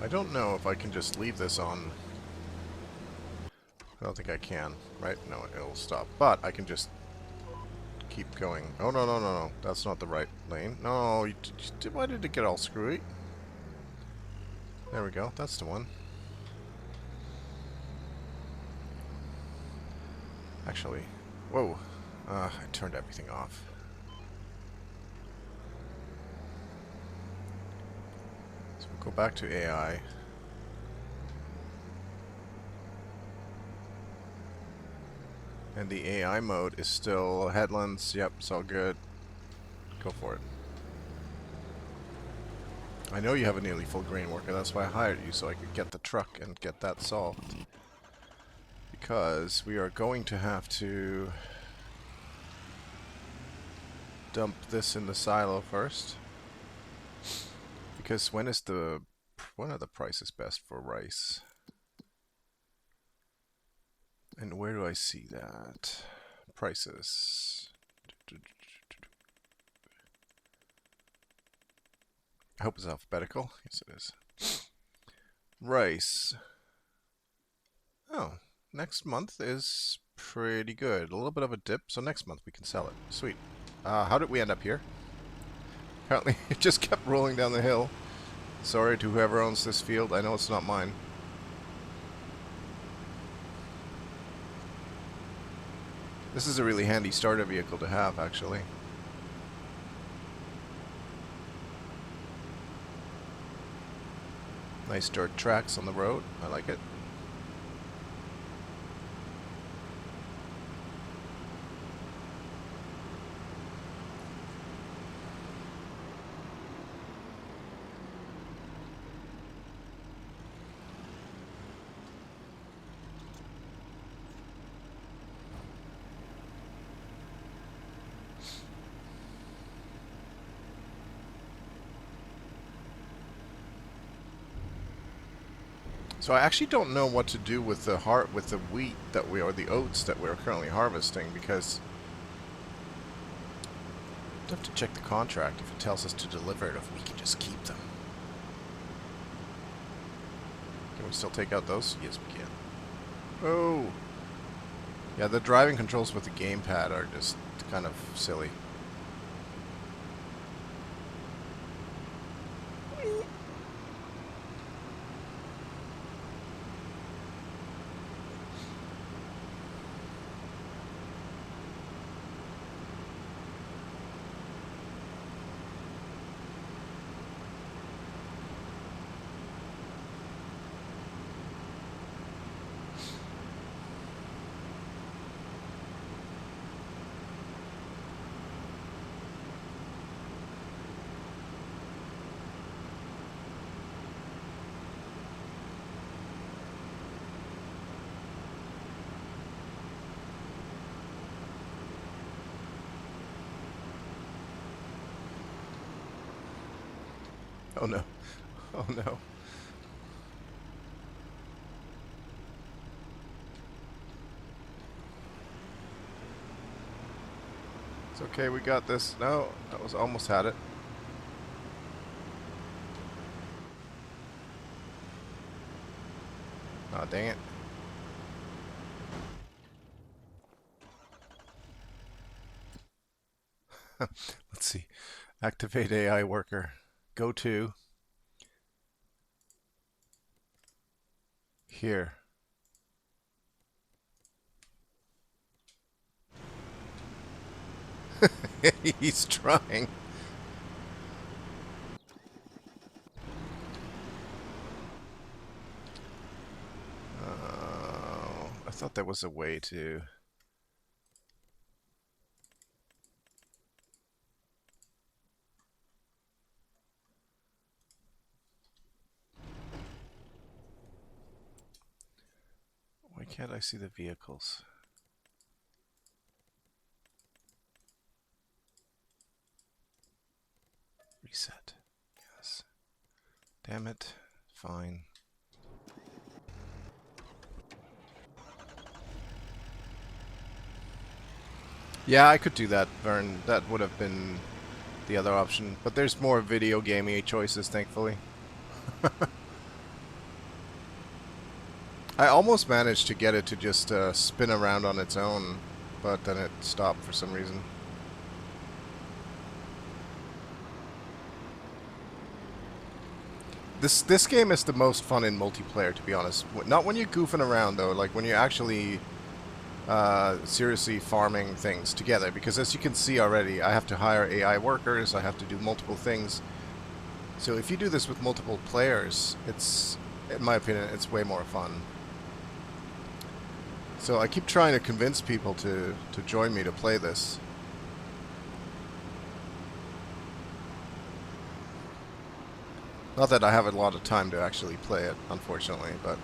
I don't know if I can just leave this on. I don't think I can, right? No, it'll stop. But I can just keep going. Oh, no, no, no, no. That's not the right lane. No, why did it get all screwy? There we go. That's the one. Actually, whoa. I turned everything off. So we'll go back to AI. And the AI mode is still headlands. Yep, it's all good. Go for it. I know you have a nearly full grain worker, that's why I hired you, so I could get the truck and get that solved. Because we are going to have to dump this in the silo first. Because when are the prices best for rice? And where do I see that? Prices. I hope it's alphabetical. Yes, it is. Rice. Oh, next month is pretty good. A little bit of a dip, so next month we can sell it. Sweet. How did we end up here? Apparently it just kept rolling down the hill. Sorry to whoever owns this field. I know it's not mine. This is a really handy starter vehicle to have, actually. Nice dirt tracks on the road. I like it. So I actually don't know what to do with the wheat that or the oats that we're currently harvesting, because I have to check the contract if it tells us to deliver it, or if we can just keep them. Can we still take out those? Yes, we can. Oh! Yeah, the driving controls with the gamepad are just kind of silly. Oh no. Oh no. It's okay, we got this. No, that was almost had it. Aw, dang it. Let's see. Activate AI worker. Go to here. He's trying. I thought there was a way to... Why can't I see the vehicles? Reset. Yes. Damn it. Fine. Yeah, I could do that, Vern. That would have been the other option. But there's more video gamey choices, thankfully. I almost managed to get it to just spin around on its own, but then it stopped for some reason. This game is the most fun in multiplayer, to be honest. Not when you're goofing around, though. Like, when you're actually seriously farming things together. Because as you can see already, I have to hire AI workers, I have to do multiple things. So if you do this with multiple players, it's, in my opinion, it's way more fun. So I keep trying to convince people to join me to play this. Not that I have a lot of time to actually play it, unfortunately, but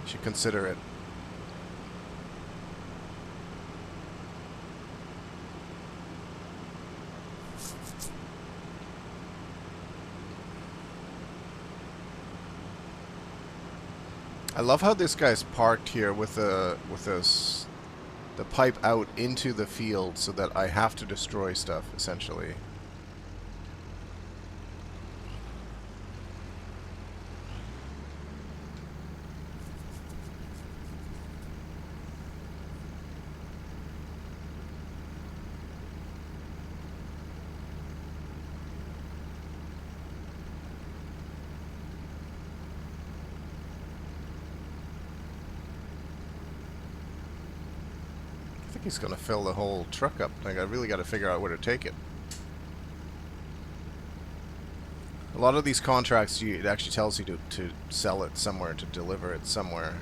you should consider it. I love how this guy's parked here with the pipe out into the field so that I have to destroy stuff, essentially. I think he's going to fill the whole truck up. Like, I really got to figure out where to take it. A lot of these contracts, it actually tells you to sell it somewhere, to deliver it somewhere.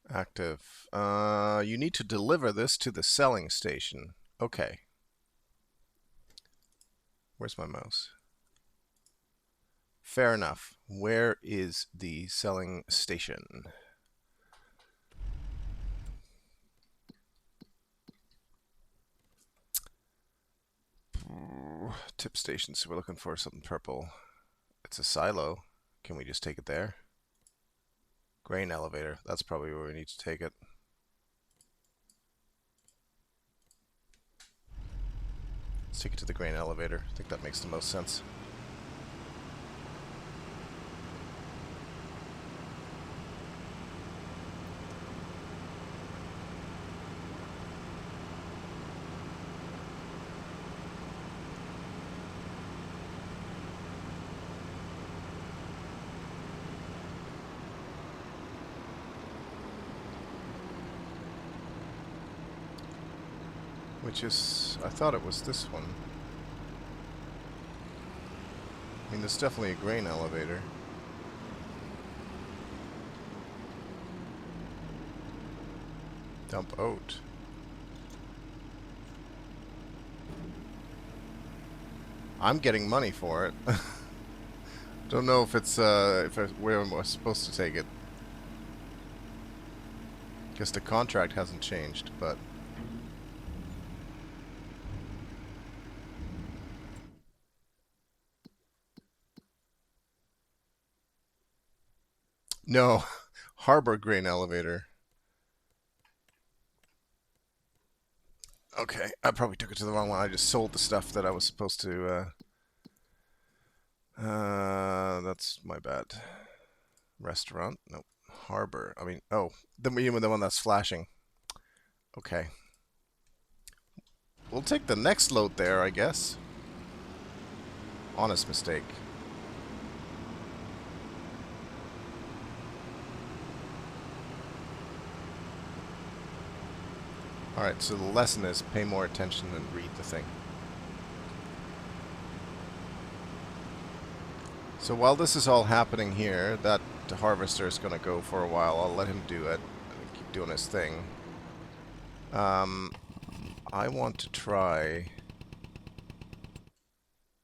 Active. You need to deliver this to the selling station. Okay. Where's my mouse? Fair enough. Where is the selling station? Tip station, so we're looking for something purple. It's a silo. Can we just take it there? Grain elevator. That's probably where we need to take it. Let's take it to the grain elevator. I think that makes the most sense. Which is, I thought it was this one. I mean, there's definitely a grain elevator. Dump oat. I'm getting money for it. Don't know if it's where I'm supposed to take it. Guess the contract hasn't changed, but no, harbor grain elevator. Okay, I probably took it to the wrong one. I just sold the stuff that I was supposed to. That's my bad. Restaurant? Nope. Harbor. I mean, oh, the one that's flashing. Okay. We'll take the next load there, I guess. Honest mistake. Alright, so the lesson is pay more attention and read the thing. So while this is all happening here, that harvester is going to go for a while. I'll let him do it. Keep doing his thing. I want to try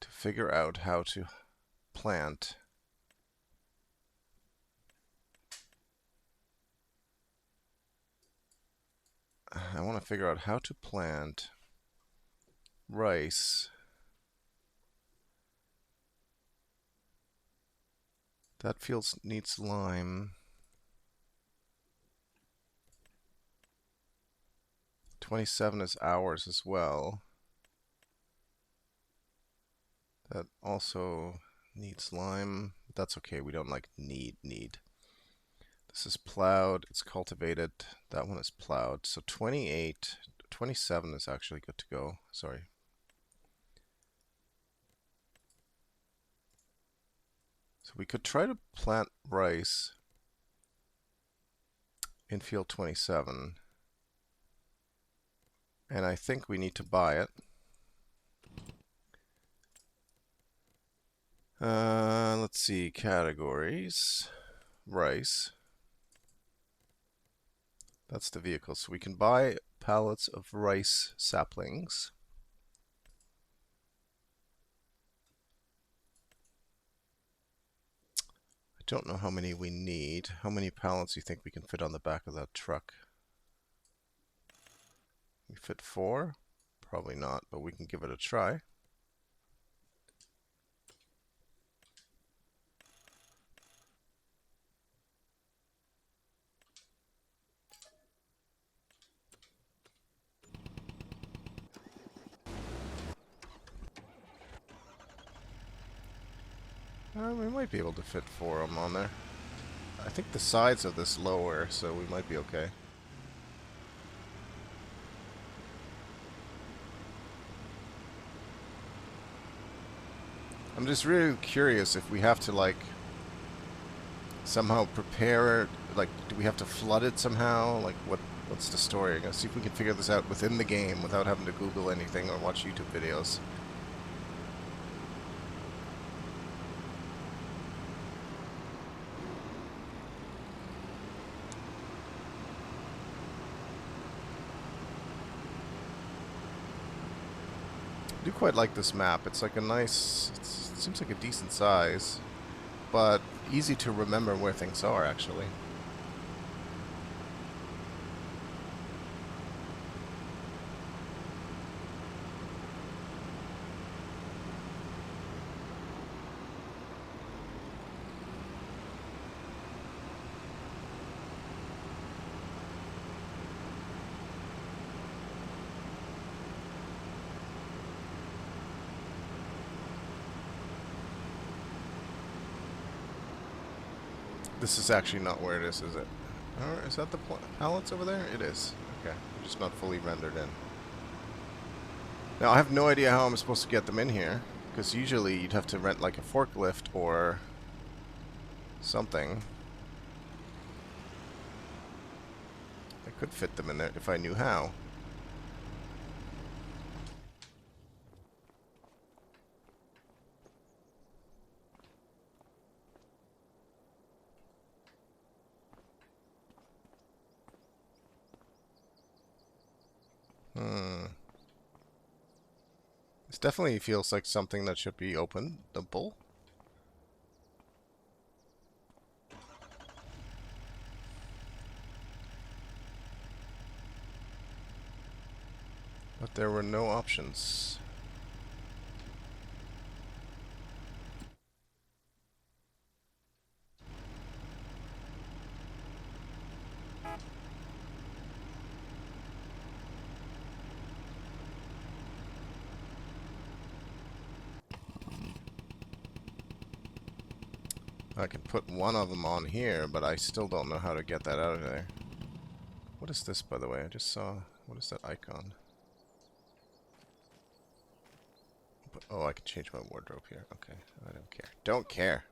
to figure out how to plant. I want to figure out how to plant rice. That field needs lime. 27 is ours as well. That also needs lime. That's okay. We don't like need. This is plowed. It's cultivated. That one is plowed. So 28, 27 is actually good to go. Sorry. So we could try to plant rice in field 27. And I think we need to buy it. Let's see, categories, rice. That's the vehicle. So we can buy pallets of rice saplings. I don't know how many we need. How many pallets do you think we can fit on the back of that truck? We fit 4? Probably not, but we can give it a try. We might be able to fit 4 of them on there. I think the sides of this lower, so we might be okay. I'm just really curious if we have to, like, somehow prepare, like, do we have to flood it somehow? Like, what's the story? I'm gonna see if we can figure this out within the game without having to Google anything or watch YouTube videos. I do quite like this map. It's like a nice, it seems like a decent size, but easy to remember where things are, actually. This is actually not where it is it? Or is that the pallets over there? It is. Okay, just not fully rendered in. Now, I have no idea how I'm supposed to get them in here, because usually you'd have to rent like a forklift or something. I could fit them in there if I knew how. This definitely feels like something that should be openable. But there were no options. I can put one of them on here, but I still don't know how to get that out of there. What is this, by the way? I just saw... What is that icon? Oh, I can change my wardrobe here. Okay, I don't care. Don't care.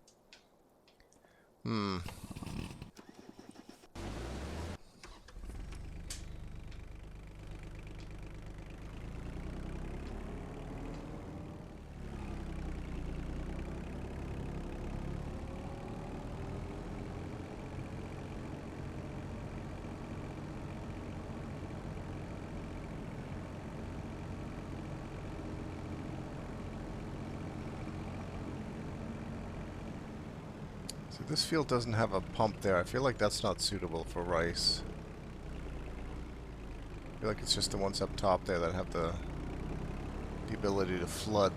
So this field doesn't have a pump there. I feel like that's not suitable for rice. I feel like it's just the ones up top there that have the ability to flood.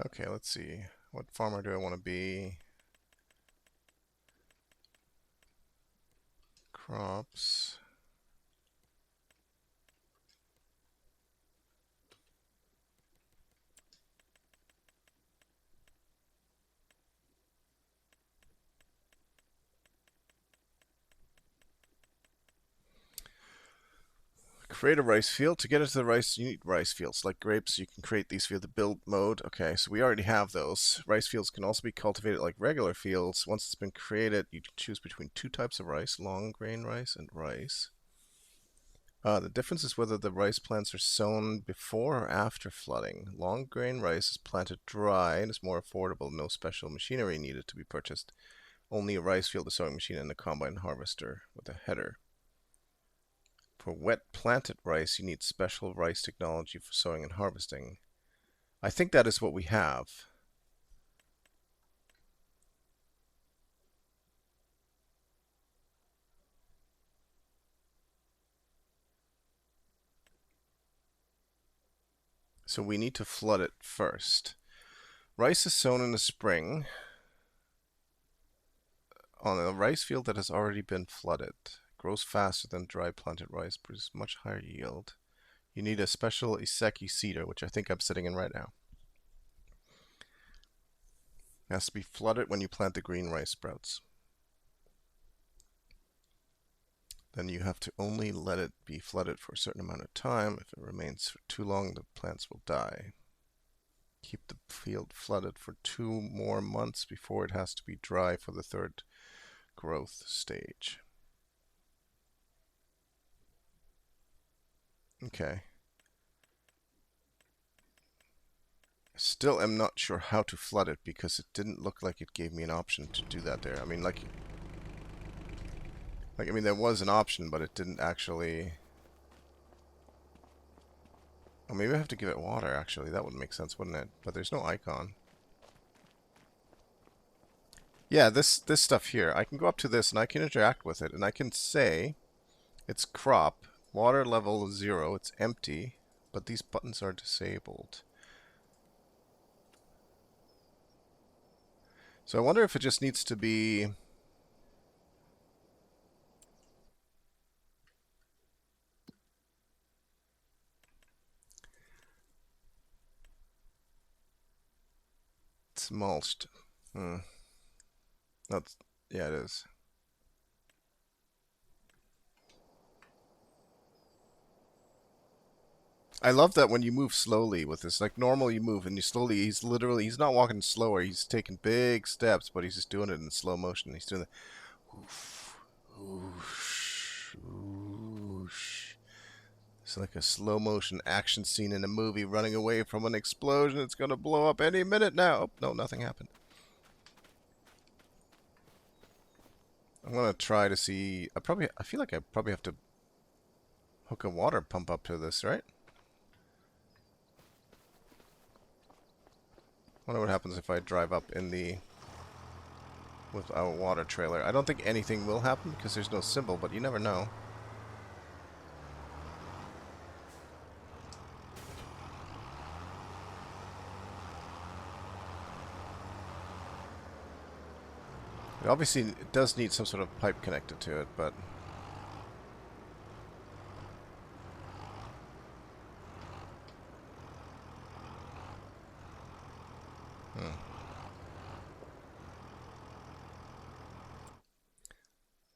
Okay, let's see. What farmer do I want to be? Crops. Create a rice field. To get into the rice, you need rice fields. Like grapes, you can create these via the build mode. Okay, so we already have those. Rice fields can also be cultivated like regular fields. Once it's been created, you can choose between two types of rice, long grain rice and rice. The difference is whether the rice plants are sown before or after flooding. Long grain rice is planted dry and is more affordable. No special machinery needed to be purchased. Only a rice field, a sowing machine, and a combine harvester with a header. For wet planted rice, you need special rice technology for sowing and harvesting. I think that is what we have. So we need to flood it first. Rice is sown in the spring on a rice field that has already been flooded. Grows faster than dry planted rice, produces much higher yield. You need a special Iseki seeder, which I think I'm sitting in right now. It has to be flooded when you plant the green rice sprouts. Then you have to only let it be flooded for a certain amount of time. If it remains for too long, the plants will die. Keep the field flooded for 2 more months before it has to be dry for the third growth stage. Okay. Still am not sure how to flood it because it didn't look like it gave me an option to do that there. I mean, I mean, there was an option, but it didn't actually... Oh, maybe I have to give it water, actually. That would make sense, wouldn't it? But there's no icon. Yeah, this stuff here. I can go up to this and I can interact with it. And I can say it's crop, water level 0, it's empty, but these buttons are disabled. So I wonder if it just needs to be... It's mulched. That's... Yeah, it is. I love that when you move slowly with this. Like, normal you move and you slowly... He's literally... He's not walking slower. He's taking big steps, but he's just doing it in slow motion. He's doing the... Oof, oosh, oosh. It's like a slow motion action scene in a movie running away from an explosion. It's going to blow up any minute now. Oh, no, nothing happened. I'm going to try to see... I feel like I probably have to hook a water pump up to this, right? Wonder what happens if I drive up in the... with our water trailer. I don't think anything will happen because there's no symbol, but you never know. Obviously, it does need some sort of pipe connected to it, but...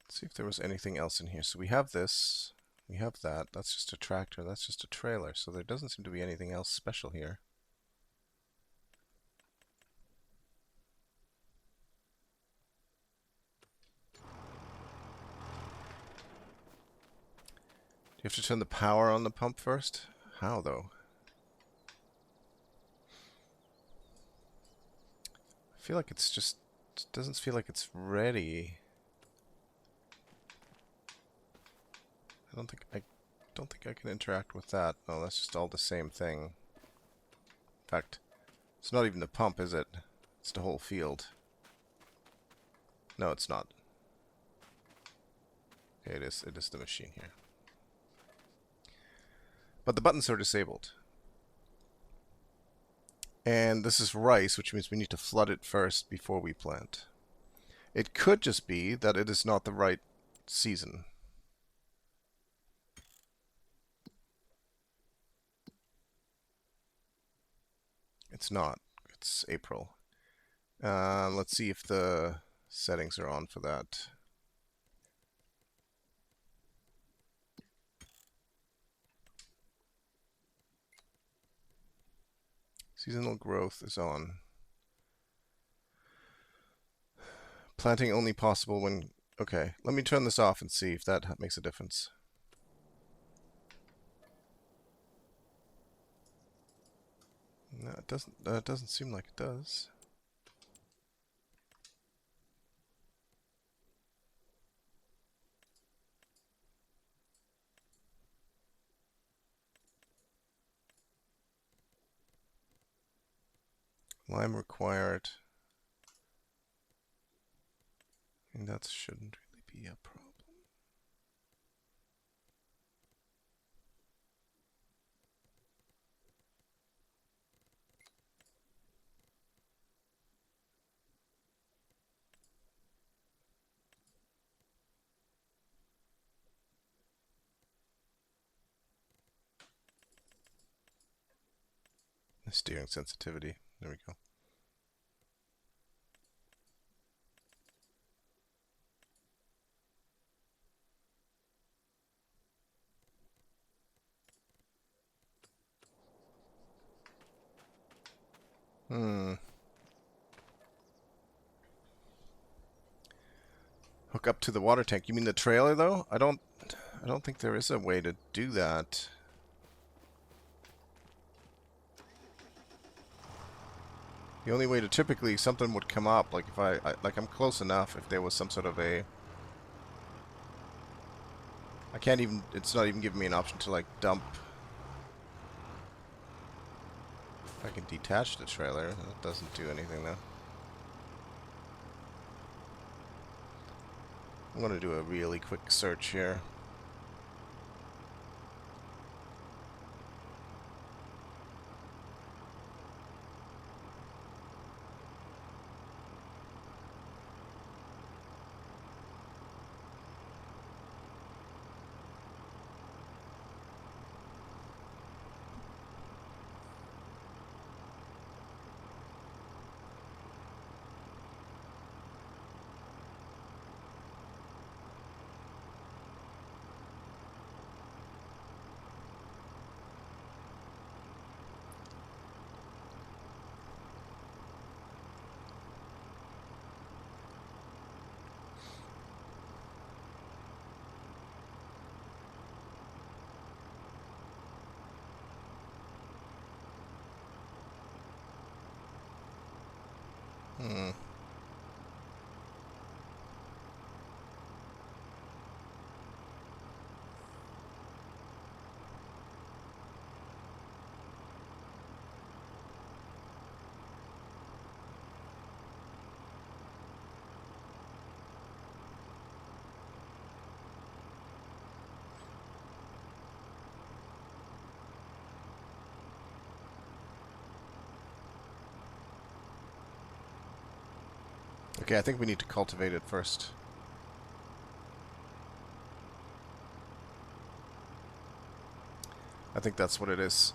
Let's see if there was anything else in here. So we have this, we have that. That's just a tractor, that's just a trailer. So there doesn't seem to be anything else special here. Do you have to turn the power on the pump first? How, though? I feel like it's just... It doesn't feel like it's ready. I don't think I can interact with that. Oh, that's just all the same thing. In fact, it's not even the pump, is it? It's the whole field. No, it's not. Okay, it is the machine here. But the buttons are disabled. And this is rice, which means we need to flood it first before we plant. It could just be that it is not the right season. It's not. It's April. Let's see if the settings are on for that. Seasonal growth is on. Planting only possible when... Okay, let me turn this off and see if that makes a difference. No, it doesn't. It doesn't seem like it does. Lime required. I mean, that shouldn't really be a problem. The steering sensitivity. There we go. Hook up to the water tank. You mean the trailer, though? I don't think there is a way to do that. The only way to typically something would come up, like if like I'm close enough. If there was some sort of a, I can't even. It's not even giving me an option to like dump. If I can detach the trailer, that doesn't do anything though. I'm gonna do a really quick search here. Okay, I think we need to cultivate it first. I think that's what it is.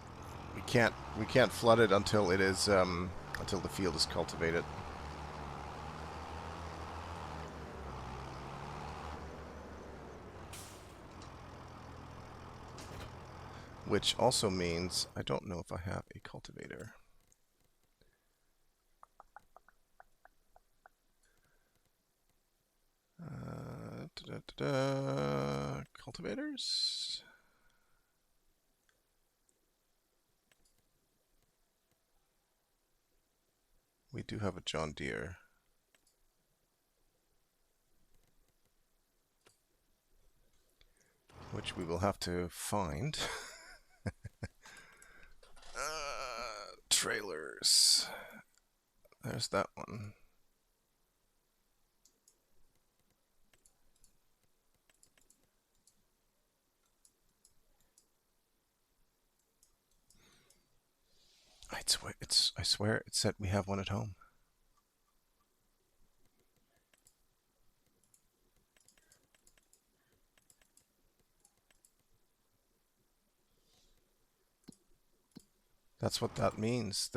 We can't flood it until it is until the field is cultivated. Which also means I don't know if I have a cultivator. Cultivators. We do have a John Deere, which we will have to find. Trailers. There's that one. I swear it said we have one at home. That's what that means.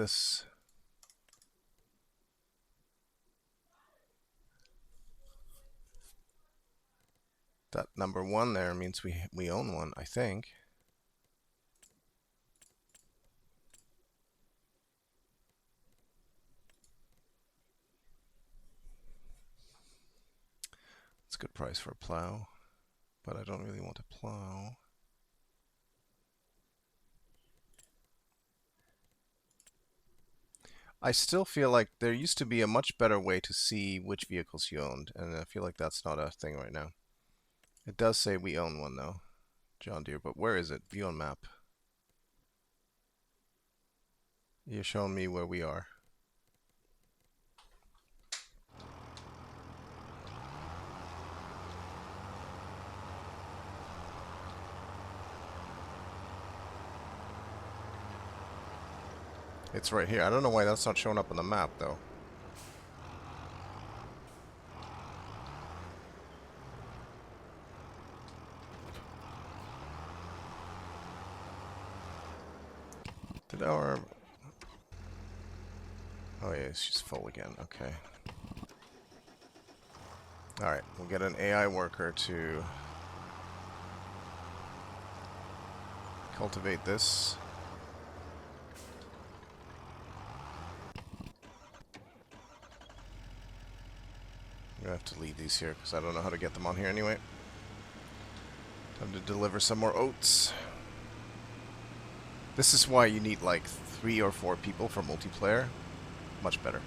That number 1 there means we own one, I think. It's a good price for a plow, but I don't really want to plow. I still feel like there used to be a much better way to see which vehicles you owned, and I feel like that's not a thing right now. It does say we own one though, John Deere, but where is it? View on map. You're showing me where we are. It's right here. I don't know why that's not showing up on the map though. Did our... Oh yeah, she's full again. Okay. Alright, we'll get an AI worker to cultivate this. I'm gonna have to leave these here because I don't know how to get them on here anyway. Time to deliver some more oats. This is why you need like 3 or 4 people for multiplayer. Much better.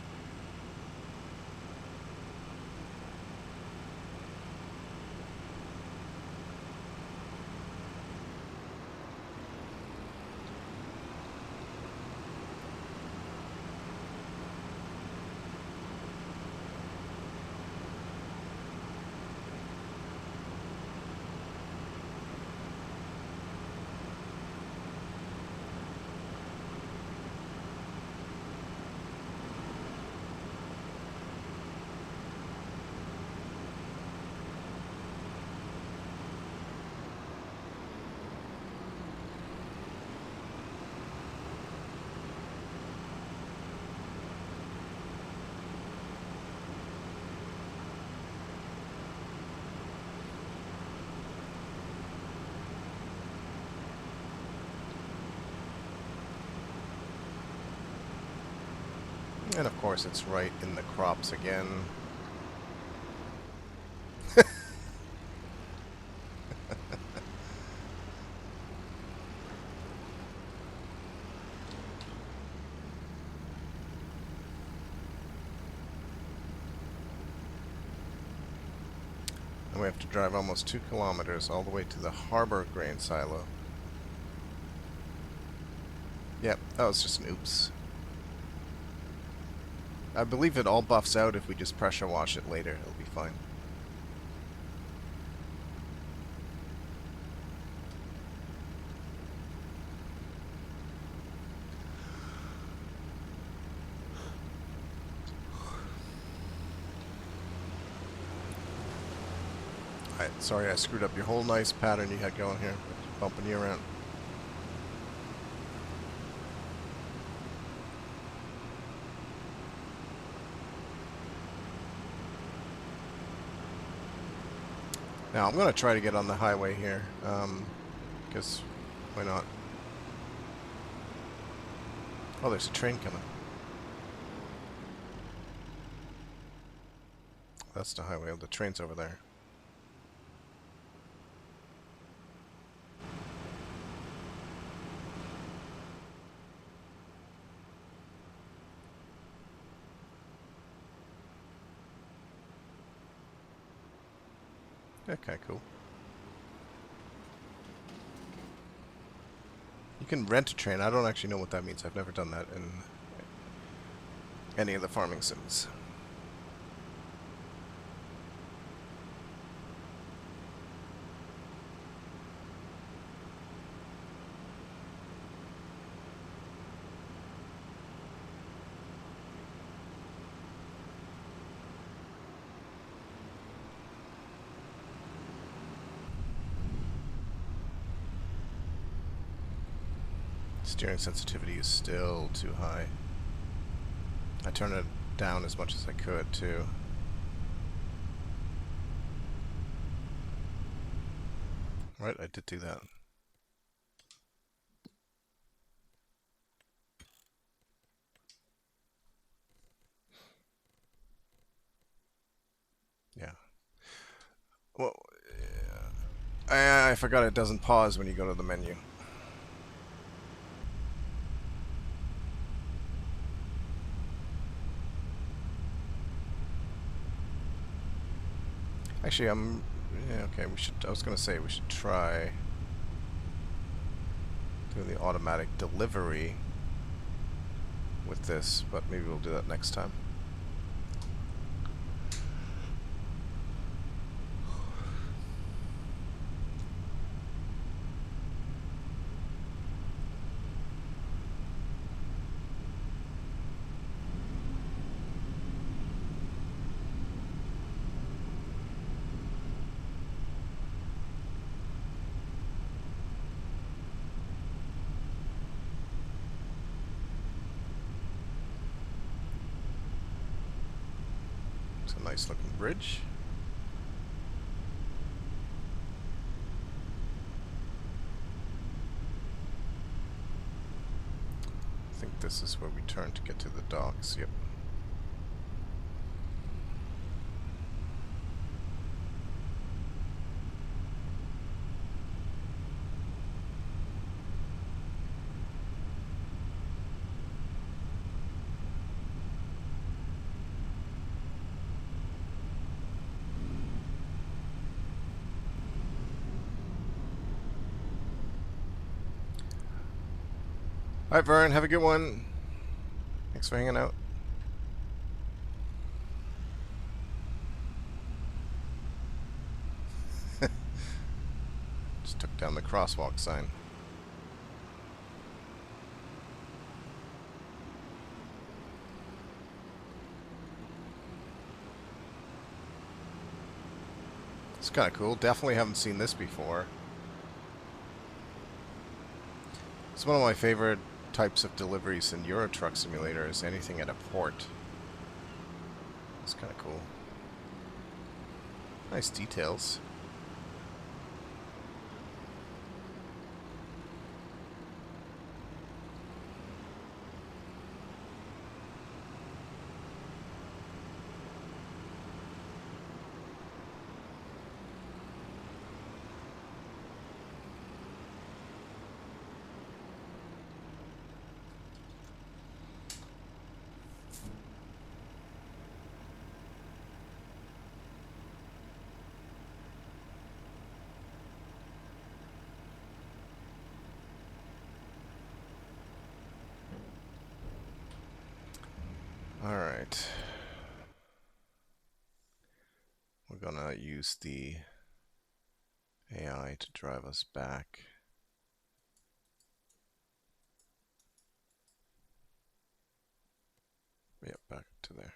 And of course it's right in the crops again. And we have to drive almost 2 kilometers all the way to the harbor grain silo. Yep, that was just an oops. I believe it all buffs out if we just pressure wash it later. It'll be fine. Alright, sorry I screwed up your whole nice pattern you had going here. Bumping you around. Now I'm going to try to get on the highway here, because why not? Oh, there's a train coming. That's the highway. The train's over there. Okay, cool. You can rent a train. I don't actually know what that means. I've never done that in any of the farming sims. Steering sensitivity is still too high. I turned it down as much as I could too. Right, I did do that. Yeah. I forgot it doesn't pause when you go to the menu. Actually, yeah, okay, we should. I was gonna say we should try doing the automatic delivery with this, but maybe we'll do that next time. It's a nice looking bridge. I think this is where we turn to get to the docks. Yep. Alright, Vern, have a good one. Thanks for hanging out. Just took down the crosswalk sign. It's kind of cool. Definitely haven't seen this before. It's one of my favorite types of deliveries in Euro Truck Simulator is anything at a port. It's kind of cool. Nice details. Alright. We're gonna use the AI to drive us back. Yep, back to there.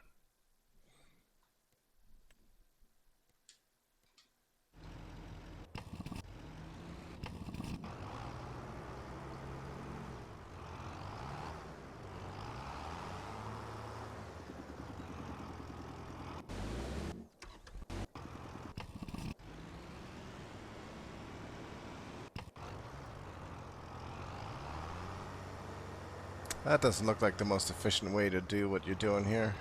That doesn't look like the most efficient way to do what you're doing here.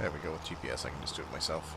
There we go, with GPS I can just do it myself.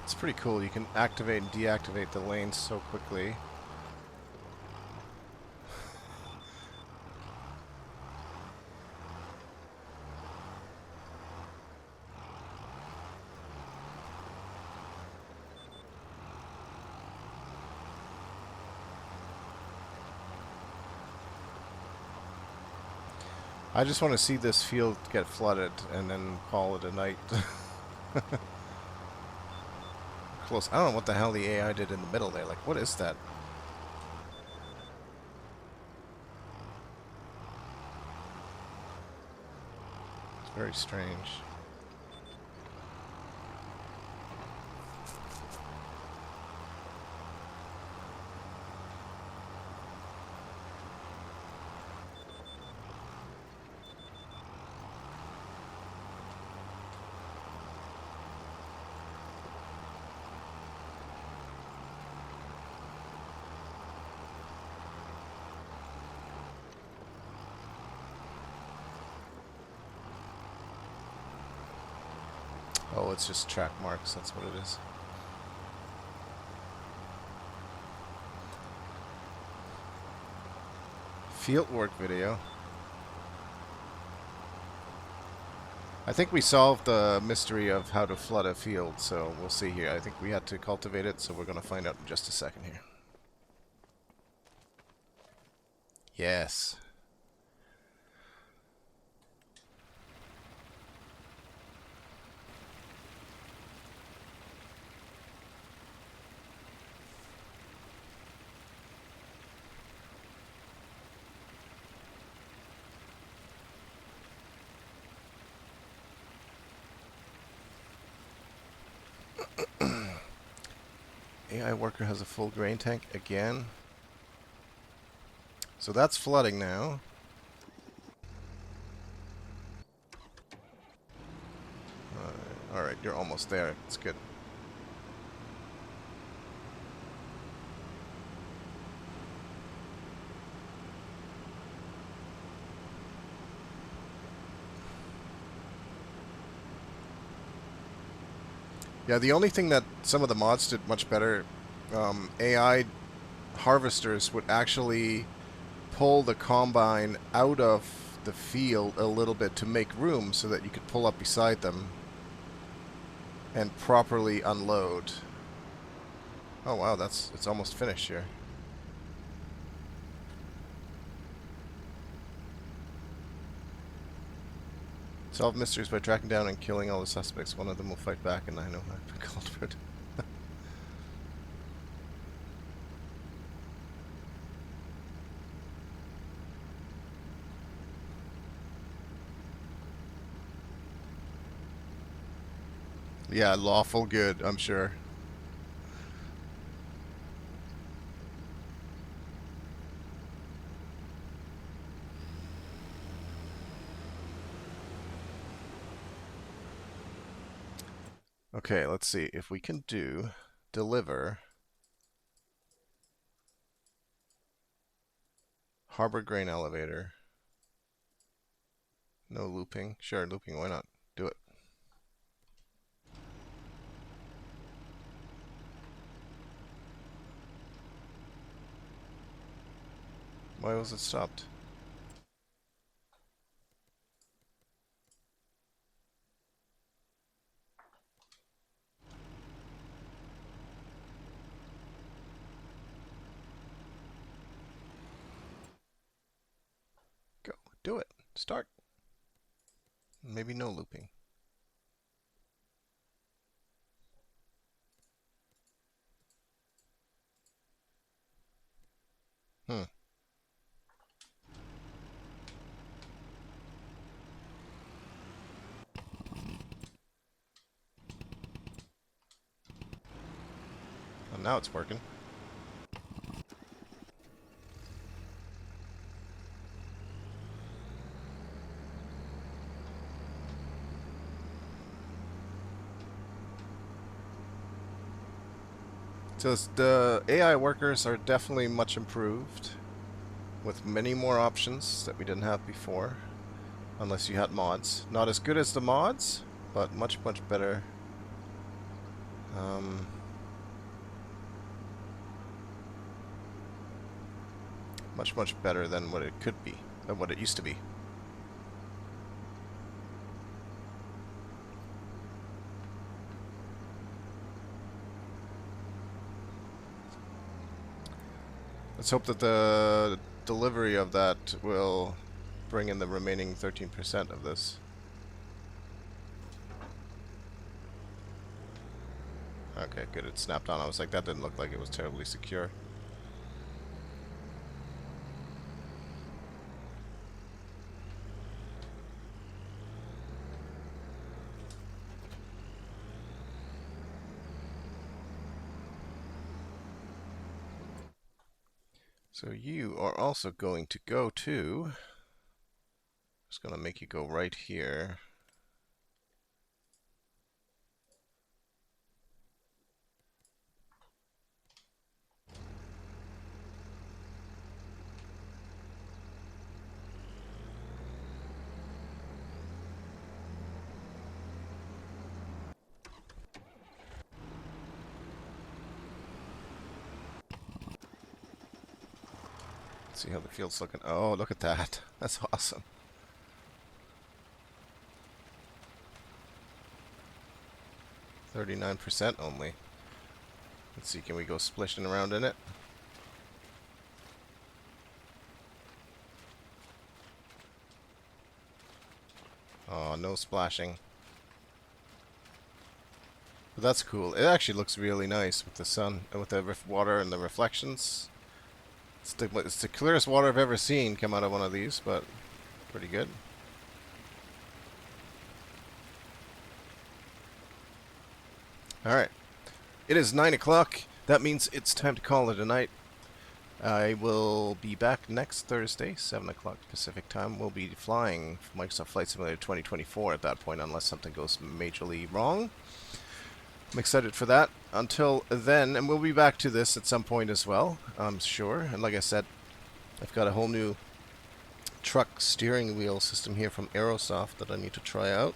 It's pretty cool. You can activate and deactivate the lanes so quickly. I just want to see this field get flooded and then call it a night. Close. I don't know what the hell the AI did in the middle there. Like, what is that? It's very strange. Oh, it's just track marks. That's what it is. Fieldwork video. I think we solved the mystery of how to flood a field, so we'll see here. I think we had to cultivate it, so we're going to find out in just a second here. Yes. AI worker has a full grain tank again. So that's flooding now. Alright, you're almost there. It's good. Yeah, the only thing that some of the mods did much better, AI harvesters would actually pull the combine out of the field a little bit to make room so that you could pull up beside them and properly unload. Oh wow, it's almost finished here. Solve mysteries by tracking down and killing all the suspects. One of them will fight back, and I know I've been called for it. Yeah, lawful good, I'm sure. Okay, let's see if we can do deliver harbor grain elevator. No looping. Sure, looping, why not? Do it. Why was it stopped? Go. Do it. Start. Maybe no looping. Hmm. Well, now it's working. So the AI workers are definitely much improved, with many more options that we didn't have before, unless you had mods. Not as good as the mods, but much, much better. Um, much, much better than what it could be, than what it used to be. Let's hope that the delivery of that will bring in the remaining 13% of this. Okay, good. It snapped on. I was like, that didn't look like it was terribly secure. So you are also going to go to... Just going to make you go right here. See how the field's looking. Oh, look at that. That's awesome. %39 only. Let's see, can we go splishing around in it? Oh, no splashing. But that's cool. It actually looks really nice with the sun, with the water and the reflections. It's the clearest water I've ever seen come out of one of these, but pretty good. Alright. It is 9 o'clock. That means it's time to call it a night. I will be back next Thursday, 7 o'clock Pacific time. We'll be flying Microsoft Flight Simulator 2024 at that point, unless something goes majorly wrong. I'm excited for that. Until then, and we'll be back to this at some point as well, I'm sure. And like I said, I've got a whole new truck steering wheel system here from Aerosoft that I need to try out.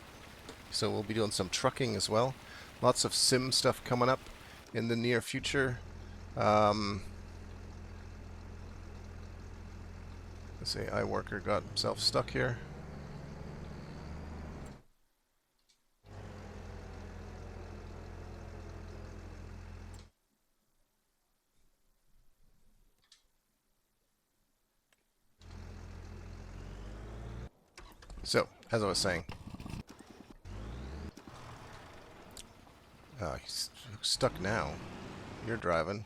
So we'll be doing some trucking as well. Lots of sim stuff coming up in the near future. This AI worker got himself stuck here. So, as I was saying, he's stuck now. You're driving.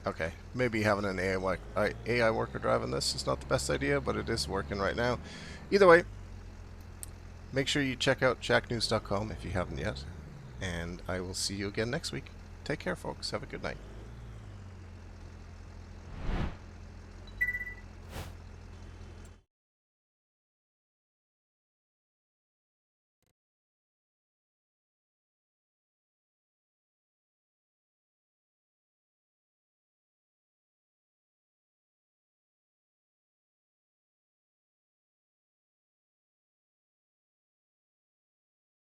Okay, maybe having an AI worker driving this is not the best idea, but it is working right now. Either way, make sure you check out shacknews.com if you haven't yet, and I will see you again next week. Take care, folks. Have a good night.